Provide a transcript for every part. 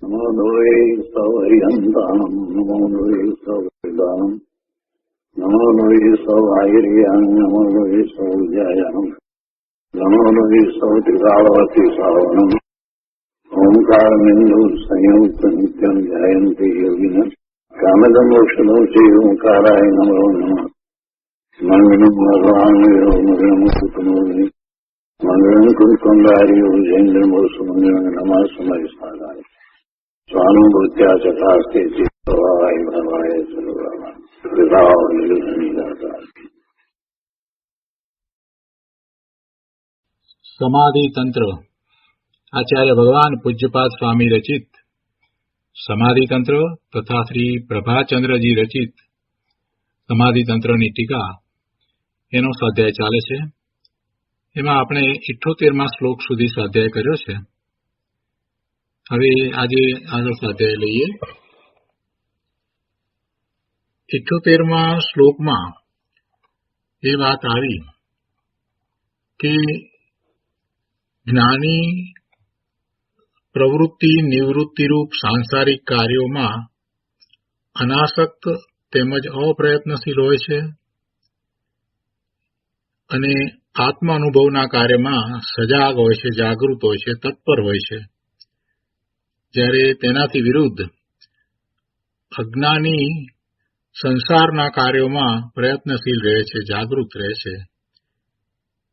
નમો લોહે સૌહરિહંતામ નમો લોહે સૌહૃદામ નમો લોહે સૌઆયર્યામ નમો લોહે સૌજયામ નમો લોહે સૌત્રિકાળવતી સાવનમ ઓંકારમિંદુ સંયુક્ત નિત્યમ જયંતિ યોગિન કામદમોક્ષદો શ્રી ઓંકારાય નમો નમઃ મંગલમ ભગવાનયો મંગલમ કુટુંબોની મંગલમ કુંડારીઓ જૈન્દ્રમોષ મંગલમ નમઃ સમય સાધાય સ્વાનુભૂત્યા ચકાસ્તે ચિત્તવાય ભવાય સર્વમાં વિભાવ નિર્ધનિદાતા. સમાધિ તંત્ર આચાર્ય ભગવાન પૂજ્યપાદ સ્વામી રચિત સમાધિ તંત્ર તથા શ્રી પ્રભાચંદ્રજી રચિત સમાધિ તંત્રની ટીકા એનો સ્વાધ્યાય ચાલે છે. એમાં આપણે 78મા શ્લોક સુધી સ્વાધ્યાય કર્યો છે. હવે આજે આગળ સ્વાધ્યાય લઈએ. 78મા શ્લોકમાં એ વાત આવી કે જ્ઞાની પ્રવૃત્તિ નિવૃત્તિરૂપ સાંસારિક કાર્યોમાં અનાસક્ત તેમજ અપ્રયત્નશીલ હોય છે અને આત્મ અનુભવના કાર્યમાં સજાગ હોય છે, જાગૃત હોય છે, તત્પર હોય છે. જ્યારે તેનાથી વિરુદ્ધ અજ્ઞાની સંસારના કાર્યોમાં પ્રયત્નશીલ રહે છે, જાગૃત રહે છે,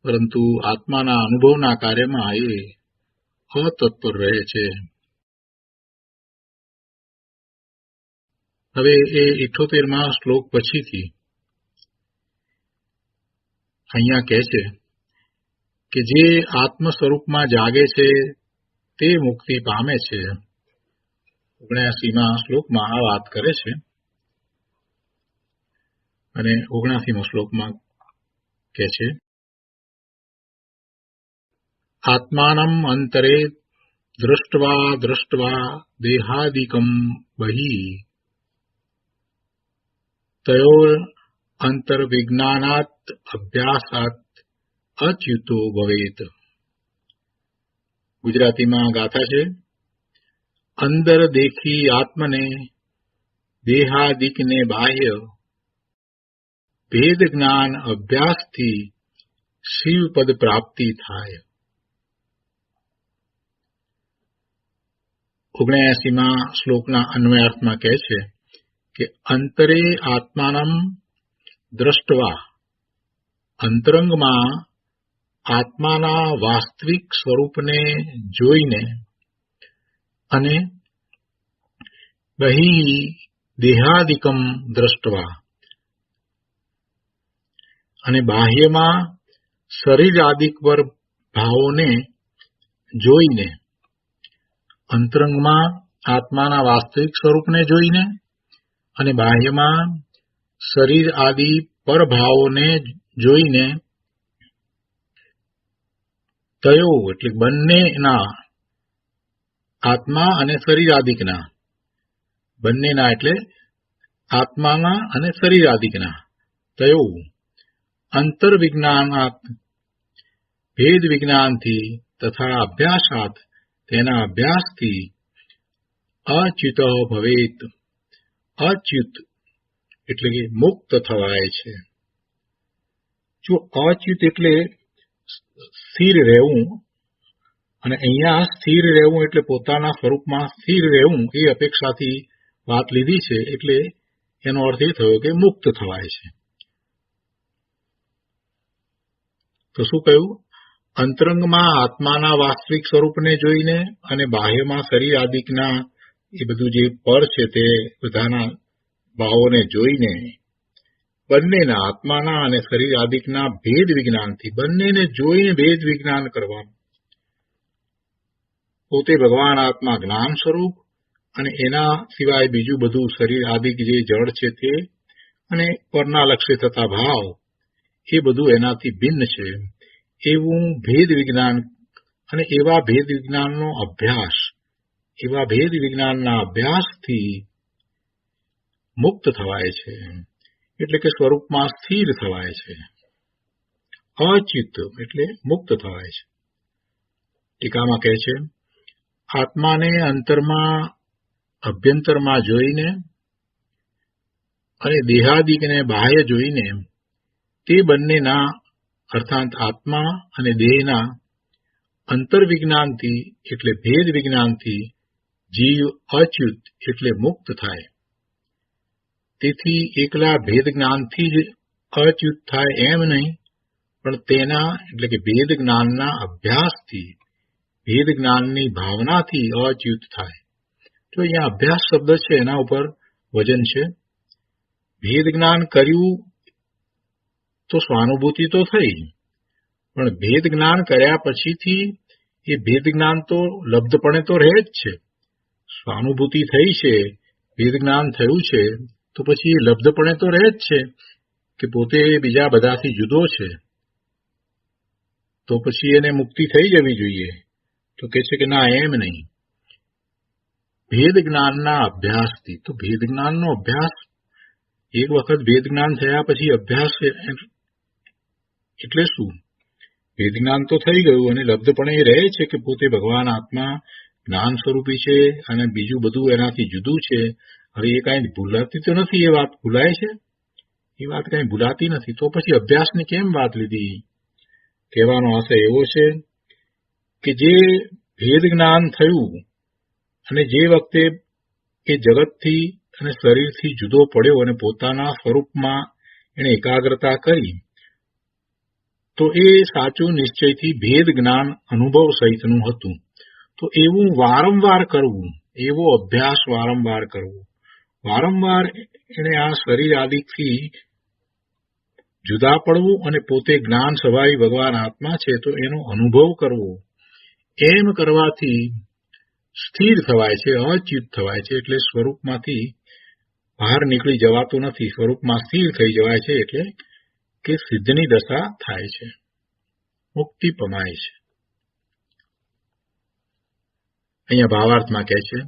પરંતુ આત્માના અનુભવના કાર્યમાં એ અતત્પર રહે છે. હવે એ 78મા શ્લોક પછીથી અહીંયા કહે છે કે જે આત્મ સ્વરૂપમાં જાગે છે તે મુક્તિ પામે છે. 79મા શ્લોકમાં આ વાત કરે છે અને 79મા શ્લોકમાં કહે છે આત્માનમ અંતરે દૃષ્ટવા દૃષ્ટવા દેહાદિકમ બહિ તયોર અંતર્વિજ્ઞાનાત અભ્યાસાત અચ્યુતો ભવેત. ગુજરાતીમાં ગાથા છે અંદર દેખી આત્મને દેહાદિકને બાહ્ય ભેદ જ્ઞાન અભ્યાસથી શિવપદ પ્રાપ્તિ થાય. 79મા શ્લોકના અન્વયાર્થમાં કહે છે કે અંતરે આત્માનમ દ્રષ્ટવા, અંતરંગમાં આત્માના વાસ્તવિક સ્વરૂપને જોઈને અને બહિ દેહાદિકમ દ્રષ્ટવા, અને બાહ્યમાં શરીર આદિક પર ભાવોને જોઈને, અંતરંગમાં આત્માના વાસ્તવિક સ્વરૂપને જોઈને અને બાહ્યમાં શરીર આદિ પરભાવોને જોઈને તયો એટલે બંનેના, આત્મા અને શરીર આદિકના, બંનેના એટલે આત્માના અને શરીર આદિકના તયો અંતર્વિજ્ઞાનાત ભેદ વિજ્ઞાનથી તથા અભ્યાસાત તેના અભ્યાસથી અચ્યુત ભવેત, અચ્યુત એટલે કે મુક્ત થવાય છે. જો અચ્યુત એટલે સ્થિર રહેવું, અને અહીંયા સ્થિર રહેવું એટલે પોતાના સ્વરૂપમાં સ્થિર રહેવું એ અપેક્ષાથી વાત લીધી છે, એટલે એનો અર્થ એ થયો કે મુક્ત થવાય છે. તો શું કહ્યું? અંતરંગમાં આત્માના વાસ્તવિક સ્વરૂપને જોઈને અને બાહ્યમાં શરીર આદિકના એ બધું જે પર છે તે બધાના ભાવોને જોઈને બંનેના આત્માના અને શરીર આદિકના ભેદ વિજ્ઞાનથી, બંનેને જોઈને ભેદ વિજ્ઞાન કરવાનું. પોતે ભગવાન આત્મા જ્ઞાન સ્વરૂપ અને એના સિવાય બીજું બધું શરીર આદિક જે જળ છે તે અને પરના લક્ષ્ય થતા ભાવ એ બધું એનાથી ભિન્ન છે એવું ભેદ વિજ્ઞાન, અને એવા ભેદ વિજ્ઞાનનો અભ્યાસ, એવા ભેદ વિજ્ઞાનના અભ્યાસથી મુક્ત થવાય છે, એટલે કે સ્વરૂપમાં સ્થિર થવાય છે. અચ્યુત એટલે મુક્ત થવાય છે. ટીકામાં કહે છે આત્માને અંતરમાં અભ્યંતરમાં જોઈને અને દેહાદિકને બાહ્ય જોઈને તે બંનેના અર્થાત આત્મા અને દેહના અંતર્વિજ્ઞાનથી એટલે ભેદ વિજ્ઞાનથી જીવ અચ્યુત એટલે મુક્ત થાય. તેથી એકલા ભેદ જ્ઞાનથી જ અચ્યુત થાય એમ નહીં, પણ તેના એટલે કે ભેદ જ્ઞાનના અભ્યાસથી ભેદ જ્ઞાનની ભાવનાથી અચ્યુત થાય. તો અહીંયા અભ્યાસ શબ્દ છે એના ઉપર વજન છે. ભેદ જ્ઞાન કર્યું તો સ્વાનુભૂતિ તો થઈ, પણ ભેદ જ્ઞાન કર્યા પછીથી એ ભેદ જ્ઞાન તો લબ્ધપણે તો રહે જ છે. સ્વાનુભૂતિ થઈ છે, ભેદ જ્ઞાન થયું છે, તો પછી એ લબ્ધપણે તો રહે જ છે કે પોતે બીજા બધાથી જુદો છે. તો પછી એને મુક્તિ થઈ જવી જોઈએ. તો કે છે કે ના, એમ નહીં. ભેદ જ્ઞાનના અભ્યાસથી, તો ભેદ જ્ઞાનનો અભ્યાસ, એક વખત ભેદ જ્ઞાન થયા પછી અભ્યાસ એટલે શું? ભેદ જ્ઞાન તો થઈ ગયું અને લબ્ધપણે એ રહે છે કે પોતે ભગવાન આત્મા જ્ઞાન સ્વરૂપી છે અને બીજું બધું એનાથી જુદું છે. હવે એ કાંઈ ભૂલાતી તો નથી. એ વાત ભૂલાય છે? એ વાત કાંઈ ભૂલાતી નથી. તો પછી અભ્યાસની કેમ વાત લીધી? કહેવાનો આશય એવો છે કે જે ભેદ જ્ઞાન થયું અને જે વખતે એ જગતથી અને શરીરથી જુદો પડ્યો અને પોતાના સ્વરૂપમાં એને એકાગ્રતા કરી, તો એ સાચું નિશ્ચયથી ભેદ જ્ઞાન અનુભવ સહિતનું હતું. તો એવું વારંવાર કરવું, એવો અભ્યાસ વારંવાર કરવો, વારંવાર એને આ શરીર આદિથી જુદા પડવું અને પોતે જ્ઞાન સ્વભાવી ભગવાન આત્મા છે તો એનો અનુભવ કરવો. એમ કરવાથી સ્થિર થવાય છે, અચ્યુત થવાય છે. એટલે સ્વરૂપમાંથી બહાર નીકળી જવાતું નથી, સ્વરૂપમાં સ્થિર થઈ જવાય છે. એટલે કે સિદ્ધની દશા થાય છે, મુક્તિ પમાય છે. અહીંયા ભાવાર્થમાં કહે છે,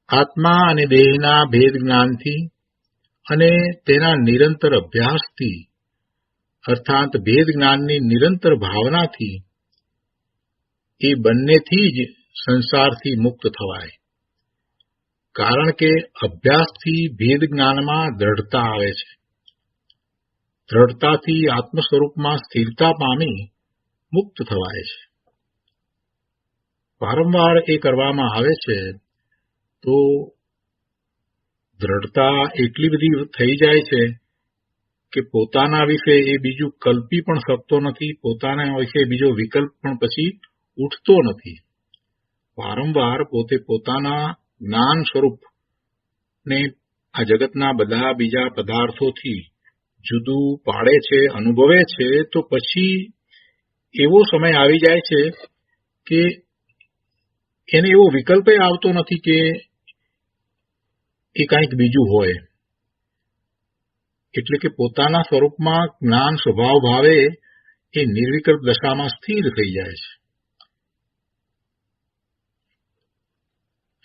આત્મા અને દેહના ભેદ જ્ઞાનથી અને તેના નિરંતર અભ્યાસથી અર્થાત ભેદ જ્ઞાનની નિરંતર ભાવનાથી એ બંનેથી જ સંસારથી મુક્ત થવાય. કારણ કે અભ્યાસથી ભેદ જ્ઞાનમાં દ્રઢતા આવે છે. દ્રઢતાથી આત્મ સ્વરૂપમાં સ્થિરતા પામી મુક્ત થવાય છે. વારંવાર એ કરવામાં આવે છે તો દ્રઢતા એટલી બધી થઈ જાય છે કે પોતાના વિશે એ બીજું કલ્પી પણ શકતો નથી, પોતાના વિશે બીજો વિકલ્પ પણ પછી ઉઠતો નથી. વારંવાર પોતે પોતાના જ્ઞાન સ્વરૂપને આ જગતના બધા બીજા પદાર્થોથી જુદું પાડે છે, અનુભવે છે. તો પછી એવો સમય આવી જાય છે કે એને એવો વિકલ્પ આવતો નથી કે એ કંઈક બીજું હોય. એટલે કે પોતાના સ્વરૂપમાં જ્ઞાન સ્વભાવ ભાવે એ નિર્વિકલ્પ દશામાં સ્થિર થઈ જાય છે.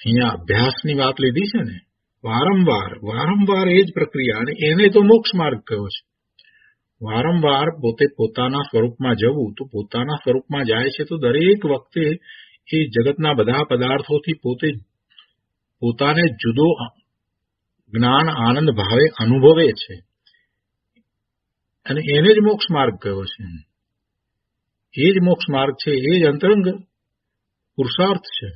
અહીંયા અભ્યાસની વાત લીધી છે ને, વારંવાર એ જ પ્રક્રિયા, અને એને તો મોક્ષ માર્ગ કહ્યો છે. વારંવાર પોતે પોતાના સ્વરૂપમાં જવું. તો પોતાના સ્વરૂપમાં જાય છે તો દરેક વખતે એ જગતના બધા પદાર્થોથી પોતાને જુદો જ્ઞાન આનંદ ભાવે અનુભવે છે, અને એને જ મોક્ષ માર્ગ કહ્યો છે. એ જ મોક્ષ માર્ગ છે, એ જ અંતરંગ પુરુષાર્થ છે.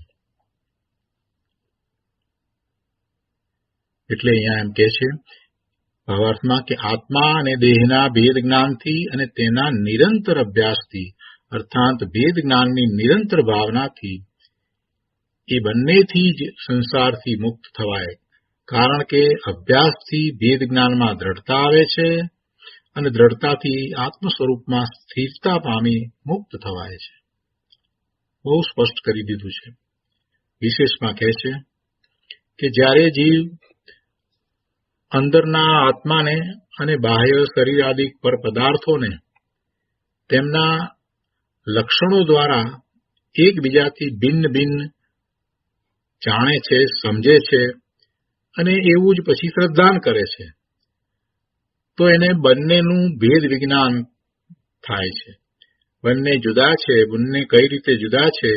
એટલે અહીંયા એમ કે છે ભાવાર્થમાં કે આત્મા અને દેહના ભેદ જ્ઞાનથી અને તેના નિરંતર અભ્યાસથી અર્થાત ભેદ જ્ઞાનની નિરંતર ભાવનાથી એ બંનેથી જ સંસારથી મુક્ત થવાય. કારણ કે અભ્યાસથી ભેદ જ્ઞાનમાં દ્રઢતા આવે છે અને દ્રઢતાથી આત્મ સ્વરૂપમાં સ્થિરતા પામી મુક્ત થવાય છે. બહુ સ્પષ્ટ કરી દીધું છે. વિશેષમાં કહે છે કે જ્યારે જીવ અંદરના આત્માને અને બાહ્ય શરીર આદિ પર પદાર્થોને તેમના લક્ષણો દ્વારા એકબીજાથી ભિન્ન ભિન્ન જાણે છે, સમજે છે, અને એવું જ પછી શ્રદ્ધાન કરે છે, તો એને બંનેનું ભેદ વિજ્ઞાન થાય છે. બંને જુદા છે, બંને કઈ રીતે જુદા છે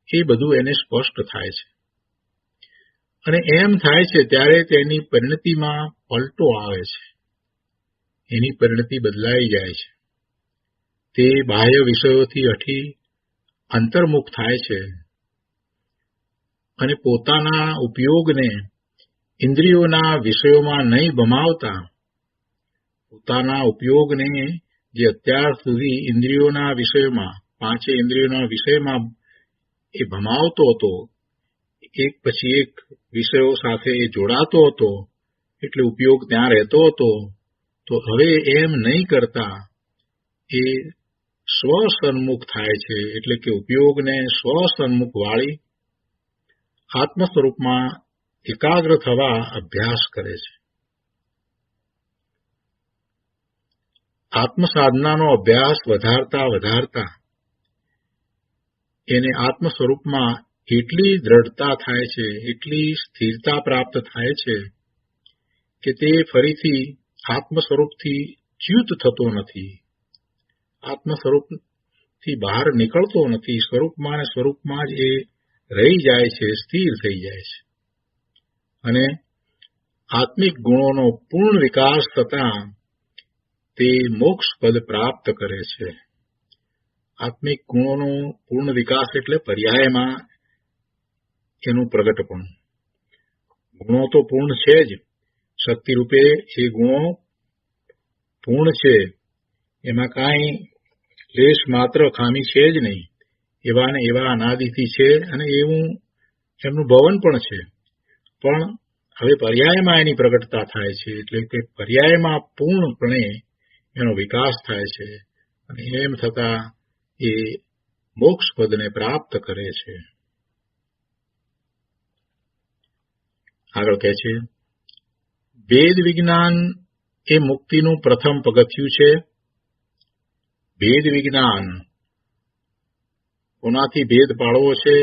એ બધું એને સ્પષ્ટ થાય છે. અને એમ થાય છે ત્યારે તેની પરિણતિમાં પલટો આવે છે, એની પરિણતિ બદલાઈ જાય છે. તે બાહ્ય વિષયોથી હટી અંતર્મુખ થાય છે અને પોતાના ઉપયોગને ઇન્દ્રિયોના વિષયોમાં નહીં ભમાવતા, પોતાના ઉપયોગને જે અત્યાર સુધી ઇન્દ્રિયોના વિષયમાં, પાંચે ઇન્દ્રિયોના વિષયમાં એ ભમાવતો હતો, એક પછી એક વિષયો સાથે એ જોડાતો હતો, એટલે ઉપયોગ ત્યાં રહેતો હતો. તો હવે એમ નહીં કરતા એ સ્વસન્મુખ થાય છે, એટલે કે ઉપયોગને સ્વસન્મુખ વાળી આત્મ સ્વરૂપમાં એકાગ્ર થવા અભ્યાસ કરે છે. આત્મ સાધનાનો અભ્યાસ વધારતા વધારતા એને આત્મ સ્વરૂપમાં એટલી દ્રઢતા થાય છે, એટલી સ્થિરતા પ્રાપ્ત થાય છે કે તે ફરીથી આત્મ સ્વરૂપથી ચ્યુત થતો નથી, આત્મ સ્વરૂપથી બહાર નીકળતો નથી. સ્વરૂપમાં ને સ્વરૂપમાં જ એ રહી જાય છે, સ્થિર થઈ જાય છે અને આત્મિક ગુણોનો પૂર્ણ વિકાસ થતાં તે મોક્ષ પદ પ્રાપ્ત કરે છે. આત્મિક ગુણોનો પૂર્ણ વિકાસ એટલે પર્યાયમાં એનું પ્રગટપણું. ગુણો તો પૂર્ણ છે જ, શક્તિ રૂપે એ ગુણો પૂર્ણ છે, એમાં કાંઈ લેશ માત્ર ખામી છે જ નહીં. એવા ને એવા અનાદિથી છે અને એવું એમનું ભવન પણ છે. પણ હવે પર્યાયમાં એની પ્રગટતા થાય છે, એટલે કે પર્યાયમાં પૂર્ણપણે એનો વિકાસ થાય છે અને એમ થતાં એ મોક્ષ પદને પ્રાપ્ત કરે છે. આગળ કહે છે, ભેદ વિજ્ઞાન એ મુક્તિનું પ્રથમ પગથિયું છે. ભેદ વિજ્ઞાન, કોનાથી ભેદ પાડવો છે?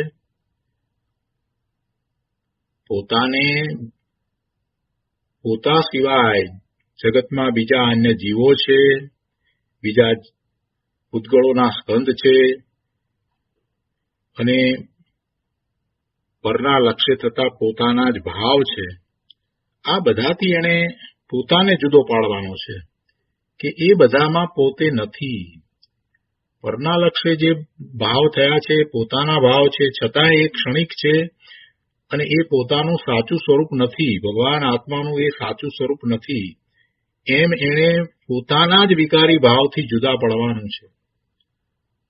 પોતા સિવાય જગતમાં બીજા અન્ય જીવો છે, બીજા ભૂતગળોના સ્કંદ છે અને પરના લક્ષ્ય થતા પોતાના જ ભાવ છે. આ બધાથી એણે પોતાને જુદો પાડવાનો છે કે એ બધામાં પોતે નથી. પરના લક્ષ્ય જે ભાવ થયા છે પોતાના ભાવ છે, છતાં એ ક્ષણિક છે અને એ પોતાનું સાચું સ્વરૂપ નથી. ભગવાન આત્માનું એ સાચું સ્વરૂપ નથી. એમ એણે પોતાના જ વિકારી ભાવથી જુદા પડવાનું છે.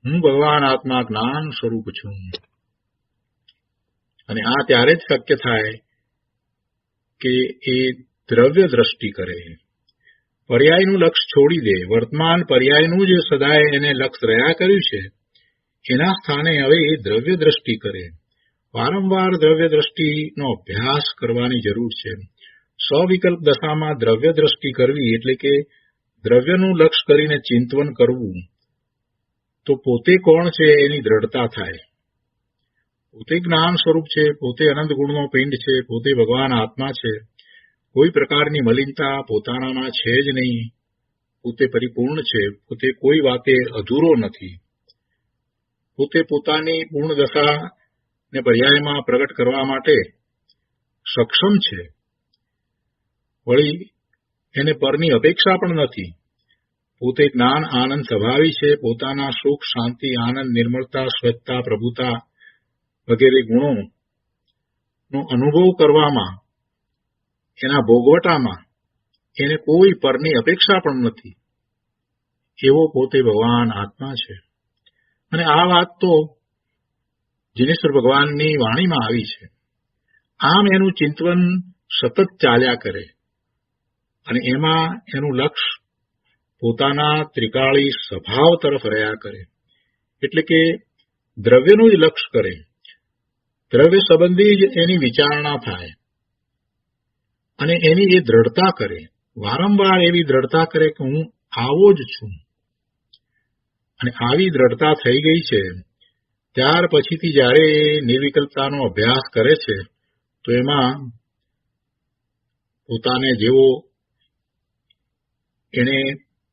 હું ભગવાન આત્મા જ્ઞાન સ્વરૂપ છું. અને આ ત્યારે જ શક્ય થાય કે એ દ્રવ્ય દ્રષ્ટિ કરે, પર્યાયનું લક્ષ છોડી દે. વર્તમાન પર્યાયનું જ સદાય એને લક્ષ રહ્યા કર્યું છે, એના સ્થાને હવે એ દ્રવ્ય દ્રષ્ટિ કરે. વારંવાર દ્રવ્ય દ્રષ્ટિનો અભ્યાસ કરવાની જરૂર છે. સ્વવિકલ્પ દશામાં દ્રવ્ય દ્રષ્ટિ કરવી એટલે કે દ્રવ્યનું લક્ષ કરીને ચિંતવન કરવું, તો પોતે કોણ છે એની દ્રઢતા થાય. પોતે જ્ઞાન સ્વરૂપ છે, પોતે અનંત ગુણનો પિંડ છે, પોતે ભગવાન આત્મા છે. કોઈ પ્રકારની મલિનતા પોતાનામાં છે જ નહીં. પોતે પરિપૂર્ણ છે, પોતે કોઈ વાતે અધૂરો નથી. પોતે પોતાની પૂર્ણ દશાને પર્યાયમાં પ્રગટ કરવા માટે સક્ષમ છે. વળી એને પરની અપેક્ષા પણ નથી. પોતે જ્ઞાન આનંદ સ્વભાવી છે. પોતાના સુખ, શાંતિ, આનંદ, નિર્મળતા, સ્વચ્છતા, પ્રભુતા વગેરે ગુણોનો અનુભવ કરવામાં, એના ભોગવટામાં એને કોઈ પરની અપેક્ષા પણ નથી. એવો પોતે ભગવાન આત્મા છે. અને આ વાત તો જિનેશ્વર ભગવાનની વાણીમાં આવી છે. આમ એનું ચિંતવન સતત ચાલ્યા કરે અને એમાં એનું લક્ષ પોતાના ત્રિકાળી સ્વભાવ તરફ રહ્યા કરે. એટલે કે દ્રવ્યનું જ લક્ષ કરે. દ્રવ્ય સંબંધી જ એની વિચારણા થાય અને એની એ દ્રઢતા કરે. વારંવાર એવી દ્રઢતા કરે કે હું આવો જ છું. અને આવી દ્રઢતા થઈ ગઈ છે ત્યાર પછીથી જ્યારે એ નિર્વિકલ્પતાનો અભ્યાસ કરે છે તો એમાં પોતાને જેવો એને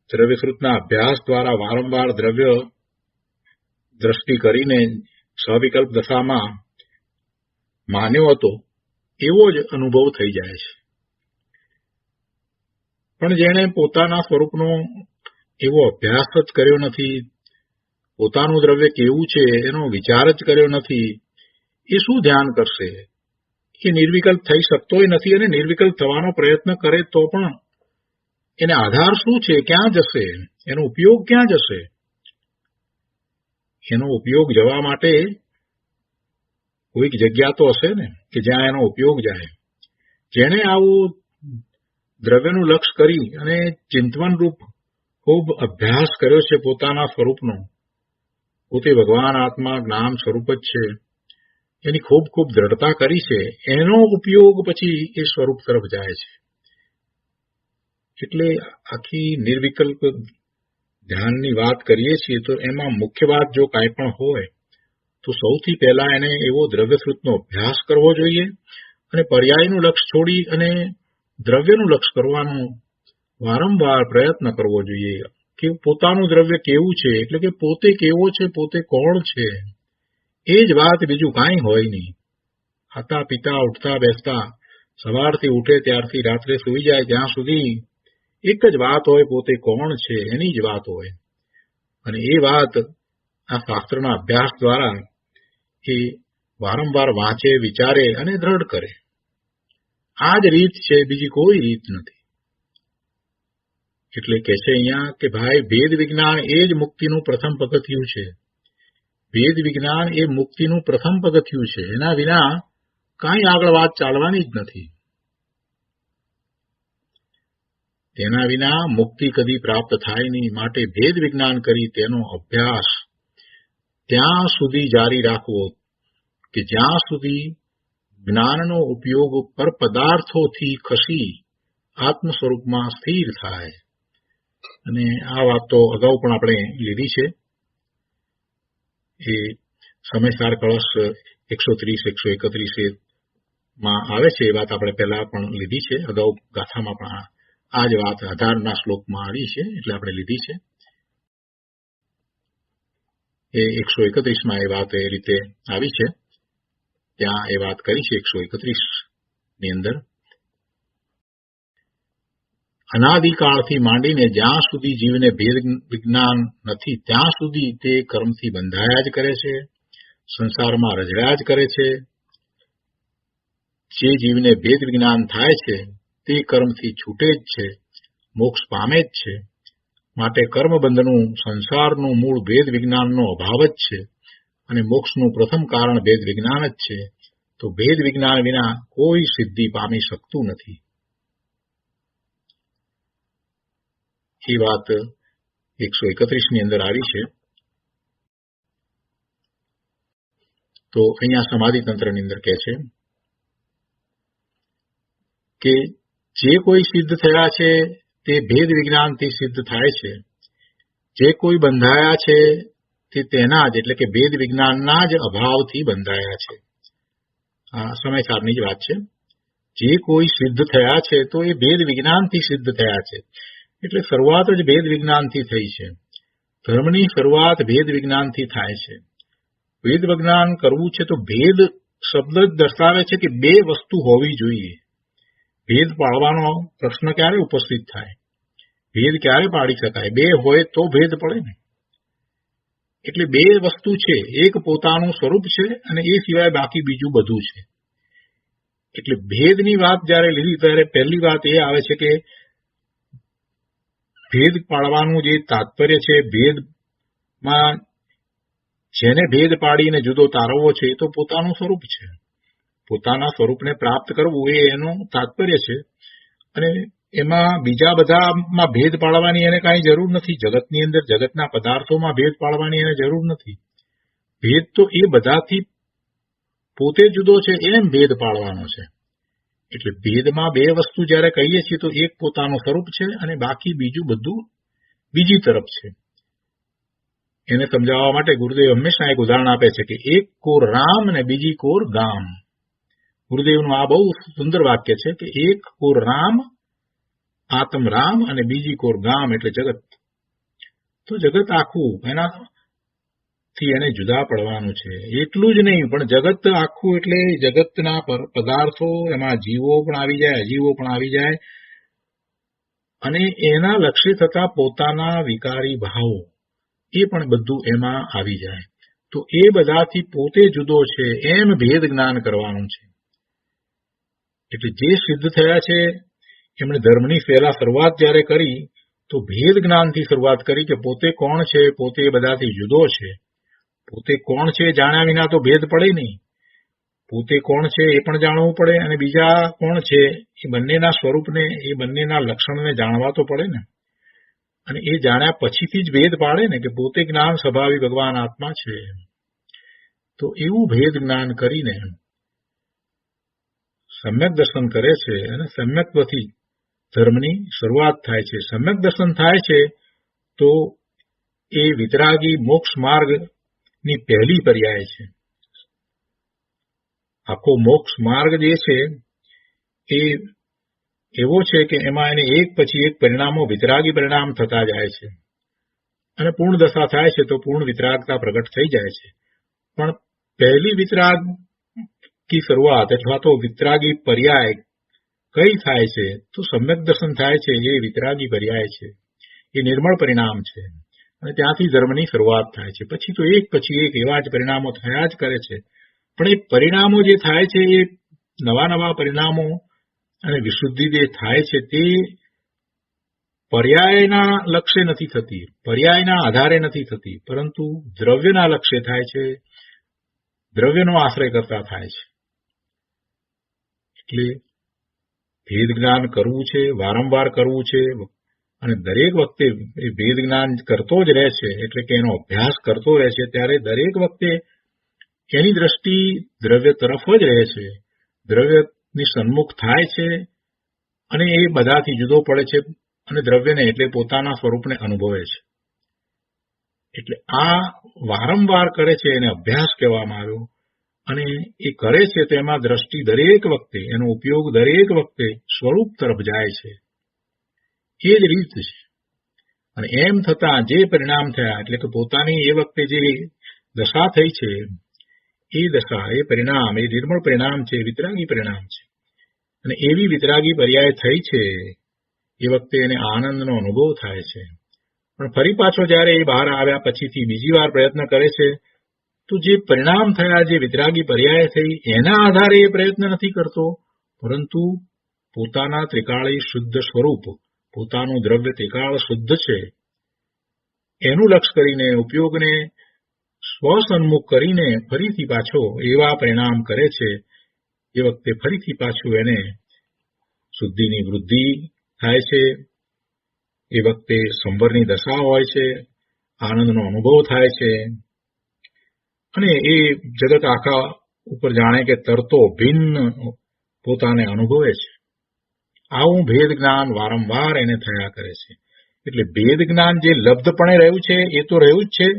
દ્રવ્યશ્રુતના અભ્યાસ દ્વારા વારંવાર દ્રવ્ય દ્રષ્ટિ કરીને સ્વવિકલ્પ દશામાં માન્યો હતો, એવો જ અનુભવ થઈ જાય છે. પણ જેણે પોતાના સ્વરૂપનો એવો અભ્યાસ જ કર્યો નથી, પોતાનું દ્રવ્ય કેવું છે એનો વિચાર જ કર્યો નથી, એ શું ધ્યાન કરશે? એ નિર્વિકલ્પ થઈ શકતોય નથી, અને નિર્વિકલ્પ થવાનો પ્રયત્ન કરે તો પણ એને આધાર શું છે? ક્યાં જશે? એનો ઉપયોગ ક્યાં જશે? એનો ઉપયોગ જવા માટે કોઈક જગ્યા તો હશે ને કે જ્યાં એનો ઉપયોગ જાય. જેણે આવું દ્રવ્યનું લક્ષ્ય કરી અને ચિંતવન રૂપ ખૂબ અભ્યાસ કર્યો છે પોતાના સ્વરૂપનો, પોતે ભગવાન આત્મા જ્ઞાન સ્વરૂપ જ છે, એની ખૂબ ખૂબ દ્રઢતા કરી છે, એનો ઉપયોગ પછી એ સ્વરૂપ તરફ જાય છે. એટલે આખી નિર્વિકલ્પ ધ્યાનની વાત કરીએ છીએ તો એમાં મુખ્ય વાત જો કાંઈ પણ હોય તો સૌથી પહેલા એને એવો દ્રવ્યશ્રુતનો અભ્યાસ કરવો જોઈએ, અને પર્યાયનું લક્ષ્ય છોડી અને દ્રવ્યનું લક્ષ્ય કરવાનો વારંવાર પ્રયત્ન કરવો જોઈએ કે પોતાનું દ્રવ્ય કેવું છે, એટલે કે પોતે કેવો છે, પોતે કોણ છે, એ જ વાત, બીજું કાંઈ હોય નહીં. ખાતા પીતા ઉઠતા બેસતા સવારથી ઉઠે ત્યારથી રાત્રે સૂઈ જાય ત્યાં સુધી એક જ વાત હોય, પોતે કોણ છે એની જ વાત હોય. અને એ વાત આ શાસ્ત્રના અભ્યાસ દ્વારા એ વારંવાર વાંચે, વિચારે અને દ્રઢ કરે. આ જ રીત છે, બીજી કોઈ રીત નથી. એટલે કહે છે અહીંયા કે ભાઈ, ભેદ વિજ્ઞાન એ જ મુક્તિનું પ્રથમ પગથિયું છે. ભેદ વિજ્ઞાન એ મુક્તિનું પ્રથમ પગથિયું છે. એના વિના કાંઈ આગળ વાત ચાલવાની જ નથી. તેના વિના મુક્તિ કદી પ્રાપ્ત થાય નહીં. માટે ભેદ વિજ્ઞાન કરી તેનો અભ્યાસ ત્યાં સુધી જારી રાખવો કે જ્યાં સુધી જ્ઞાનનો ઉપયોગ પર પદાર્થોથી ખસી આત્મ સ્વરૂપમાં સ્થિર થાય. અને આ વાત તો અગાઉ પણ આપણે લીધી છે. એ સમયસાર કળશ 130-131 માં આવે છે, એ વાત આપણે પહેલા પણ લીધી છે. અગાઉ ગાથામાં પણ આ જ વાત 18ના શ્લોકમાં આવી છે, એટલે આપણે લીધી છે. એ 131માં એ વાત એ રીતે આવી છે, ત્યાં એ વાત કરી છે 131ની અંદર. અનાદિકાળથી માંડીને જ્યાં સુધી જીવને ભેદ વિજ્ઞાન નથી ત્યાં સુધી તે કર્મથી બંધાયા જ કરે છે, સંસારમાં રજડ્યા જ કરે છે. જે જીવને ભેદ વિજ્ઞાન થાય છે તે કર્મથી છૂટે જ છે, મોક્ષ પામે જ છે. માટે કર્મબંધનું, સંસારનું મૂળ ભેદ વિજ્ઞાનનો અભાવ જ છે, અને મોક્ષનું પ્રથમ કારણ ભેદ વિજ્ઞાન જ છે. તો ભેદ વિજ્ઞાન વિના કોઈ સિદ્ધિ પામી શકતું નથી. એ વાત 131ની અંદર આવી છે. તો અહીંયા સમાધિ તંત્રની અંદર કહે છે કે જે કોઈ સિદ્ધ થયા છે તે ભેદ વિજ્ઞાનથી સિદ્ધ થાય છે. જે કોઈ બંધાયા છે તે તેના જ, એટલે કે ભેદ વિજ્ઞાનના જ અભાવથી બંધાયા છે. આ સમયસારની જ વાત છે. જે કોઈ સિદ્ધ થયા છે તો એ ભેદ વિજ્ઞાનથી સિદ્ધ થયા છે. એટલે શરૂઆત જ ભેદ વિજ્ઞાનથી થઈ છે. ધર્મની શરૂઆત ભેદ વિજ્ઞાનથી થાય છે. ભેદ વિજ્ઞાન કરવું છે તો ભેદ શબ્દ જ દર્શાવે છે કે બે વસ્તુ હોવી જોઈએ. ભેદ પાડવાનો પ્રશ્ન ક્યારે ઉપસ્થિત થાય? ભેદ ક્યારે પાડી શકાય? બે હોય તો ભેદ પડે ને. એટલે બે વસ્તુ છે, એક પોતાનું સ્વરૂપ છે અને એ સિવાય બાકી બીજું બધું છે. એટલે ભેદની વાત જયારે લીધી ત્યારે પહેલી વાત એ આવે છે કે ભેદ પાડવાનું જે તાત્પર્ય છે, ભેદમાં જેને ભેદ પાડીને જુદો તારવવો છે એ તો પોતાનું સ્વરૂપ છે. પોતાના સ્વરૂપને પ્રાપ્ત કરવું એ એનું તાત્પર્ય છે. અને એમાં બીજા બધામાં ભેદ પાડવાની એને કાંઈ જરૂર નથી. જગતની અંદર, જગતના પદાર્થોમાં ભેદ પાડવાની એને જરૂર નથી. ભેદ તો એ બધાથી પોતે જુદો છે એમ ભેદ પાડવાનો છે. એટલે ભેદમાં બે વસ્તુ જયારે કહીએ છીએ તો એક પોતાનું સ્વરૂપ છે અને બાકી બીજું બધું બીજી તરફ છે. એને સમજાવવા માટે ગુરુદેવ હંમેશા એક ઉદાહરણ આપે છે કે એક કોર રામ અને બીજી કોર ગામ. ગુરુદેવનું આ બહુ સુંદર વાક્ય છે કે એક કોર રામ, આત્મ રામ, અને બીજી કોર ગામ એટલે જગત. તો જગત આખું એના થી એને જુદા પડવાનું છે. એટલું જ નહીં, પણ જગત આખું એટલે જગતના પદાર્થો, એમાં જીવો પણ આવી જાય, અજીવો પણ આવી જાય, અને એના લક્ષ્ય થતા પોતાના વિકારી ભાવો એ પણ બધું એમાં આવી જાય. તો એ બધાથી પોતે જુદો છે એમ ભેદ જ્ઞાન કરવાનું છે. એટલે જે સિદ્ધ થયા છે એમણે ધર્મની પહેલા શરૂઆત જ્યારે કરી તો ભેદ જ્ઞાનથી શરૂઆત કરી કે પોતે કોણ છે, પોતે એ બધાથી જુદો છે. પોતે કોણ છે જાણ્યા વિના તો ભેદ પડે નહીં. પોતે કોણ છે એ પણ જાણવું પડે, અને બીજા કોણ છે એ બંનેના સ્વરૂપને, એ બંનેના લક્ષણને જાણવા તો પડે ને. અને એ જાણ્યા પછીથી જ ભેદ પાડે ને કે પોતે જ્ઞાન સ્વભાવી ભગવાન આત્મા છે. તો એવું ભેદ જ્ઞાન કરીને સમ્યક દર્શન કરે છે, અને સમ્યકથી ધર્મની શરૂઆત થાય છે. સમ્યક દર્શન થાય છે તો એ વિતરાગી મોક્ષ માર્ગની પહેલી પર્યાય છે. આખો મોક્ષ માર્ગ જે છે એ એવો છે કે એમાં એને એક પછી એક પરિણામો વિતરાગી પરિણામ થતા જાય છે, અને પૂર્ણ દશા થાય છે તો પૂર્ણ વિતરાગતા પ્રગટ થઈ જાય છે. પણ પહેલી વિતરાગ કી શરૂઆત અથવા તો વિતરાગી પર્યાય કઈ થાય છે તો સમ્યક દર્શન થાય છે. એ વિતરાગી પર્યાય છે, એ નિર્મળ પરિણામ છે, અને ત્યાંથી ધર્મની શરૂઆત થાય છે. પછી તો એક પછી એક એવા જ પરિણામો થયા જ કરે છે. પણ એ પરિણામો જે થાય છે એ નવા નવા પરિણામો અને વિશુદ્ધિ જે થાય છે તે પર્યાયના લક્ષ્ય નથી થતી, પર્યાયના આધારે નથી થતી, પરંતુ દ્રવ્યના લક્ષ્ય થાય છે, દ્રવ્યનો આશ્રય કરતા થાય છે. એટલે ભેદ જ્ઞાન કરવું છે, વારંવાર કરવું છે, અને દરેક વખતે એ ભેદ જ્ઞાન કરતો જ રહે છે. એટલે કે એનો અભ્યાસ કરતો રહે છે ત્યારે દરેક વખતે એની દ્રષ્ટિ દ્રવ્ય તરફ જ રહે છે, દ્રવ્યની સન્મુખ થાય છે, અને એ બધાથી જુદો પડે છે, અને દ્રવ્યને એટલે પોતાના સ્વરૂપને અનુભવે છે. એટલે આ વારંવાર કરે છે એને અભ્યાસ કહેવામાં આવ્યો. અને એ કરે છે તો એમાં દ્રષ્ટિ દરેક વખતે, એનો ઉપયોગ દરેક વખતે સ્વરૂપ તરફ જાય છે. એ જ રીત છે. અને એમ થતાં જે પરિણામ થયા, એટલે કે પોતાની એ વખતે જે દશા થઈ છે એ દશા, એ પરિણામ, એ નિર્મળ પરિણામ છે, વિતરાગી પરિણામ છે. અને એવી વિતરાગી પર્યાય થઈ છે એ વખતે એને આનંદનો અનુભવ થાય છે. પણ ફરી પાછો જ્યારે એ બહાર આવ્યા પછીથી બીજી વાર પ્રયત્ન કરે છે તો જે પરિણામ થયા, જે વિતરાગી પર્યાય થઈ, એના આધારે એ પ્રયત્ન નથી કરતો, પરંતુ પોતાના ત્રિકાળી શુદ્ધ સ્વરૂપ, પોતાનું દ્રવ્ય ત્રિકાળ શુદ્ધ છે એનું લક્ષ્ય કરીને, ઉપયોગને સ્વસન્મુખ કરીને ફરીથી પાછો એવા પરિણામ કરે છે. એ વખતે ફરીથી પાછું એને શુદ્ધિની વૃદ્ધિ થાય છે. એ વખતે સંવરની દશા હોય છે, આનંદનો અનુભવ થાય છે, અને એ જગત આખા ઉપર જાણે કે તરતો ભિન્ન પોતાને અનુભવે છે. આવું ભેદ જ્ઞાન વારંવાર એને થયા કરે છે. એટલે ભેદ જ્ઞાન જે લબ્ધપણે રહ્યું છે એ તો રહ્યું જ છે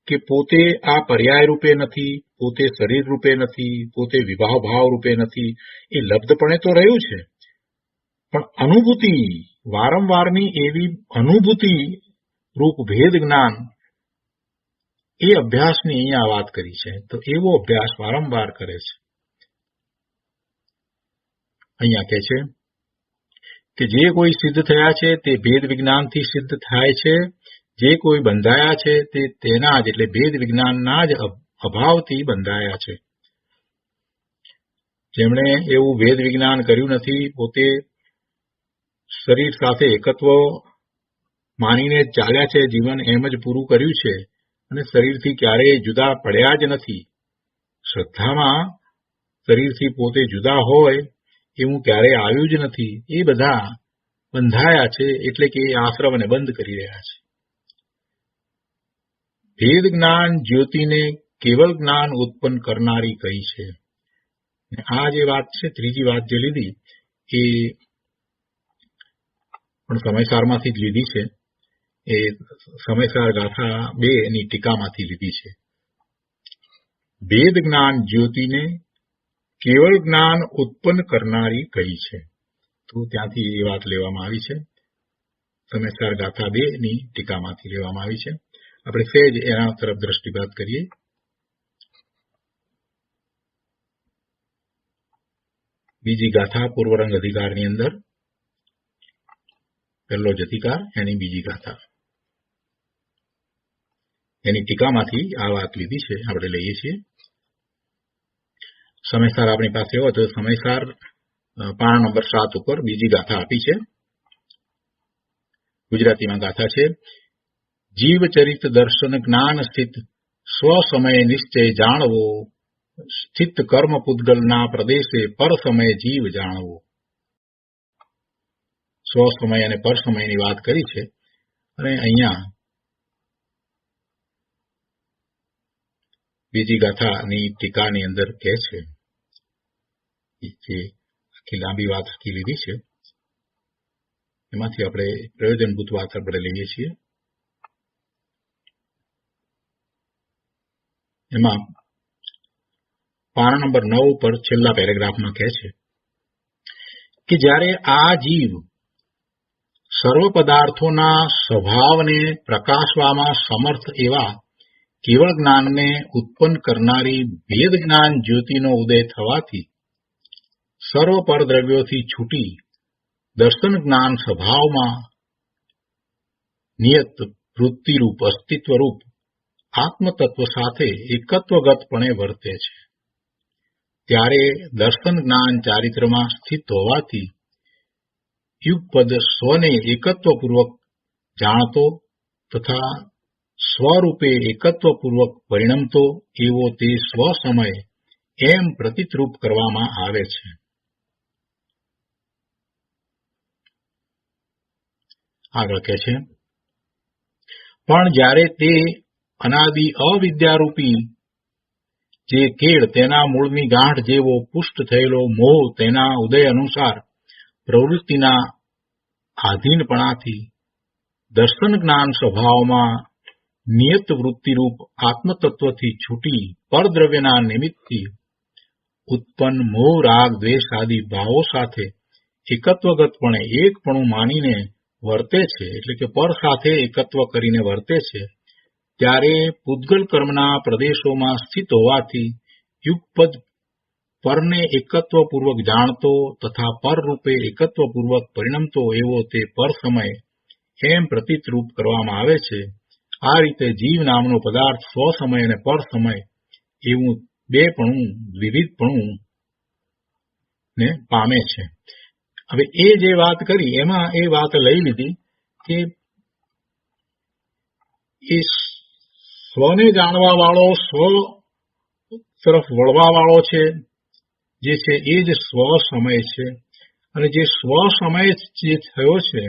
કે પોતે આ પર્યાય રૂપે નથી, પોતે શરીર રૂપે નથી, પોતે વિભાવ ભાવ રૂપે નથી, એ લબ્ધપણે તો રહ્યું છે. પણ અનુભૂતિ, વારંવારની એવી અનુભૂતિ રૂપ ભેદ જ્ઞાન, એ અભ્યાસની અહીંયા વાત કરી છે. તો એવો અભ્યાસ વારંવાર કરે છે. અહીંયા કહે છે કે જે કોઈ સિદ્ધ થયા છે તે ભેદ વિજ્ઞાનથી સિદ્ધ થાય છે. જે કોઈ બંધાયા છે તે તેના જ એટલે ભેદ વિજ્ઞાનના જ અભાવથી બંધાયા છે. જેમણે એવું ભેદ વિજ્ઞાન કર્યું નથી, પોતે શરીર સાથે એકત્વ માનીને ચાલ્યા છે, જીવન એમ જ પૂરું કર્યું છે, અને શરીરથી ક્યારેય જુદા પડ્યા જ નથી. શ્રદ્ધામાં શરીરથી પોતે જુદા હોય એવું ક્યારેય આવ્યું જ નથી. એ બધા બંધાયા છે, એટલે કે એ આશ્રમને બંધ કરી રહ્યા છે. ભેદ જ્ઞાન જ્યોતિને કેવલ જ્ઞાન ઉત્પન્ન કરનારી કહી છે. આ જે વાત છે, ત્રીજી વાત જે લીધી એ પણ સમયસારમાંથી જ લીધી છે. એ સમયસાર ગાથા 2 ની ટીકામાંથી લીધી છે. ભેદ જ્ઞાન જ્યોતિને કેવળ જ્ઞાન ઉત્પન્ન કરનારી કહી છે. તો ત્યાંથી એ વાત લેવામાં આવી છે. સમયસાર ગાથા 2 ની ટીકામાંથી લેવામાં આવી છે. આપણે સહેજ એના તરફ દ્રષ્ટિપાત કરીએ. બીજી ગાથા પૂર્વરંગ અધિકારની અંદર પહેલો જ અધિકાર એની બીજી ગાથા, એની ટીકામાંથી આ વાત લીધી છે, આપણે લઈએ છીએ. સમયસાર આપણી પાસે હોય તો સમયસાર પાના નંબર 7 ઉપર બીજી ગાથા આપી છે. ગુજરાતીમાં ગાથા છે: જીવચરિત દર્શન જ્ઞાન સ્થિત સ્વ સમય નિશ્ચય જાણવો, સ્થિત કર્મ પૂતગલના પ્રદેશે પર સમય જીવ જાણવો. સ્વ સમય અને પર સમયની વાત કરી છે અને અહીંયા બીજી ગાથાની ટીકાની અંદર કહે છે, જે આખી લાંબી વાત આખી લીધી છે એમાંથી આપણે પ્રયોજનભૂત વાત આપણે લઈએ છીએ. એમાં પાના નંબર 9 પર છેલ્લા પેરેગ્રાફમાં કહે છે કે જ્યારે આ જીવ સર્વ પદાર્થોના સ્વભાવને પ્રકાશવામાં સમર્થ એવા કેવળ જ્ઞાનને ઉત્પન્ન કરનારી ભેદ જ્ઞાન જ્યોતિનો ઉદય થવાથી સર્વ પરદ્રવ્યોથી છૂટી દર્શન જ્ઞાન સ્વભાવમાં નિયત વૃત્તિરૂપ અસ્તિત્વરૂપ આત્મતત્વ સાથે એકત્વગતપણે વર્તે છે. ત્યારે દર્શન જ્ઞાન ચારિત્રમાં સ્થિત હોવાથી યુગપદ સ્વને એકત્વપૂર્વક જાણતો તથા સ્વરૂપે એકત્વપૂર્વક પરિણમતો એવો તે સ્વ સમય એમ પ્રતીતરૂપ કરવામાં આવે છે. આગળ કહે છે, પણ જ્યારે તે અનાદિ અવિદ્યારૂપી જે કેળ તેના મૂળની ગાંઠ જેવો પુષ્ટ થયેલો મોહ તેના ઉદય અનુસાર પ્રવૃત્તિના આધીનપણાથી દર્શન જ્ઞાન સ્વભાવમાં નિયત વૃત્તિરૂપ આત્મતત્વથી છૂટી પરદ્રવ્યના નિમિત્તથી ઉત્પન્ન મોહ રાગ દ્વેષ આદિ ભાવો સાથે એકત્વગતપણે એકપણું માનીને વર્તે છે, એટલે કે પર સાથે એકત્વ કરીને વર્તે છે, ત્યારે પૂતગલ કર્મના પ્રદેશોમાં સ્થિત હોવાથી યુગપદ પરને એકત્વપૂર્વક જાણતો તથા પર રૂપે એકત્વપૂર્વક પરિણમતો એવો તે પર સમય એમ પ્રતીતરૂપ કરવામાં આવે છે. આ રીતે જીવ નામનો પદાર્થ સ્વ સમય અને પર સમય એવું બેપણું વિવિધપણું ને પામે છે. હવે એ જે વાત કરી એમાં એ વાત લઈ લીધી કે એ સ્વને જાણવા વાળો, સ્વ તરફ વળવા વાળો છે જે છે એ જ સ્વ સમય છે, અને જે સ્વ સમય જે થયો છે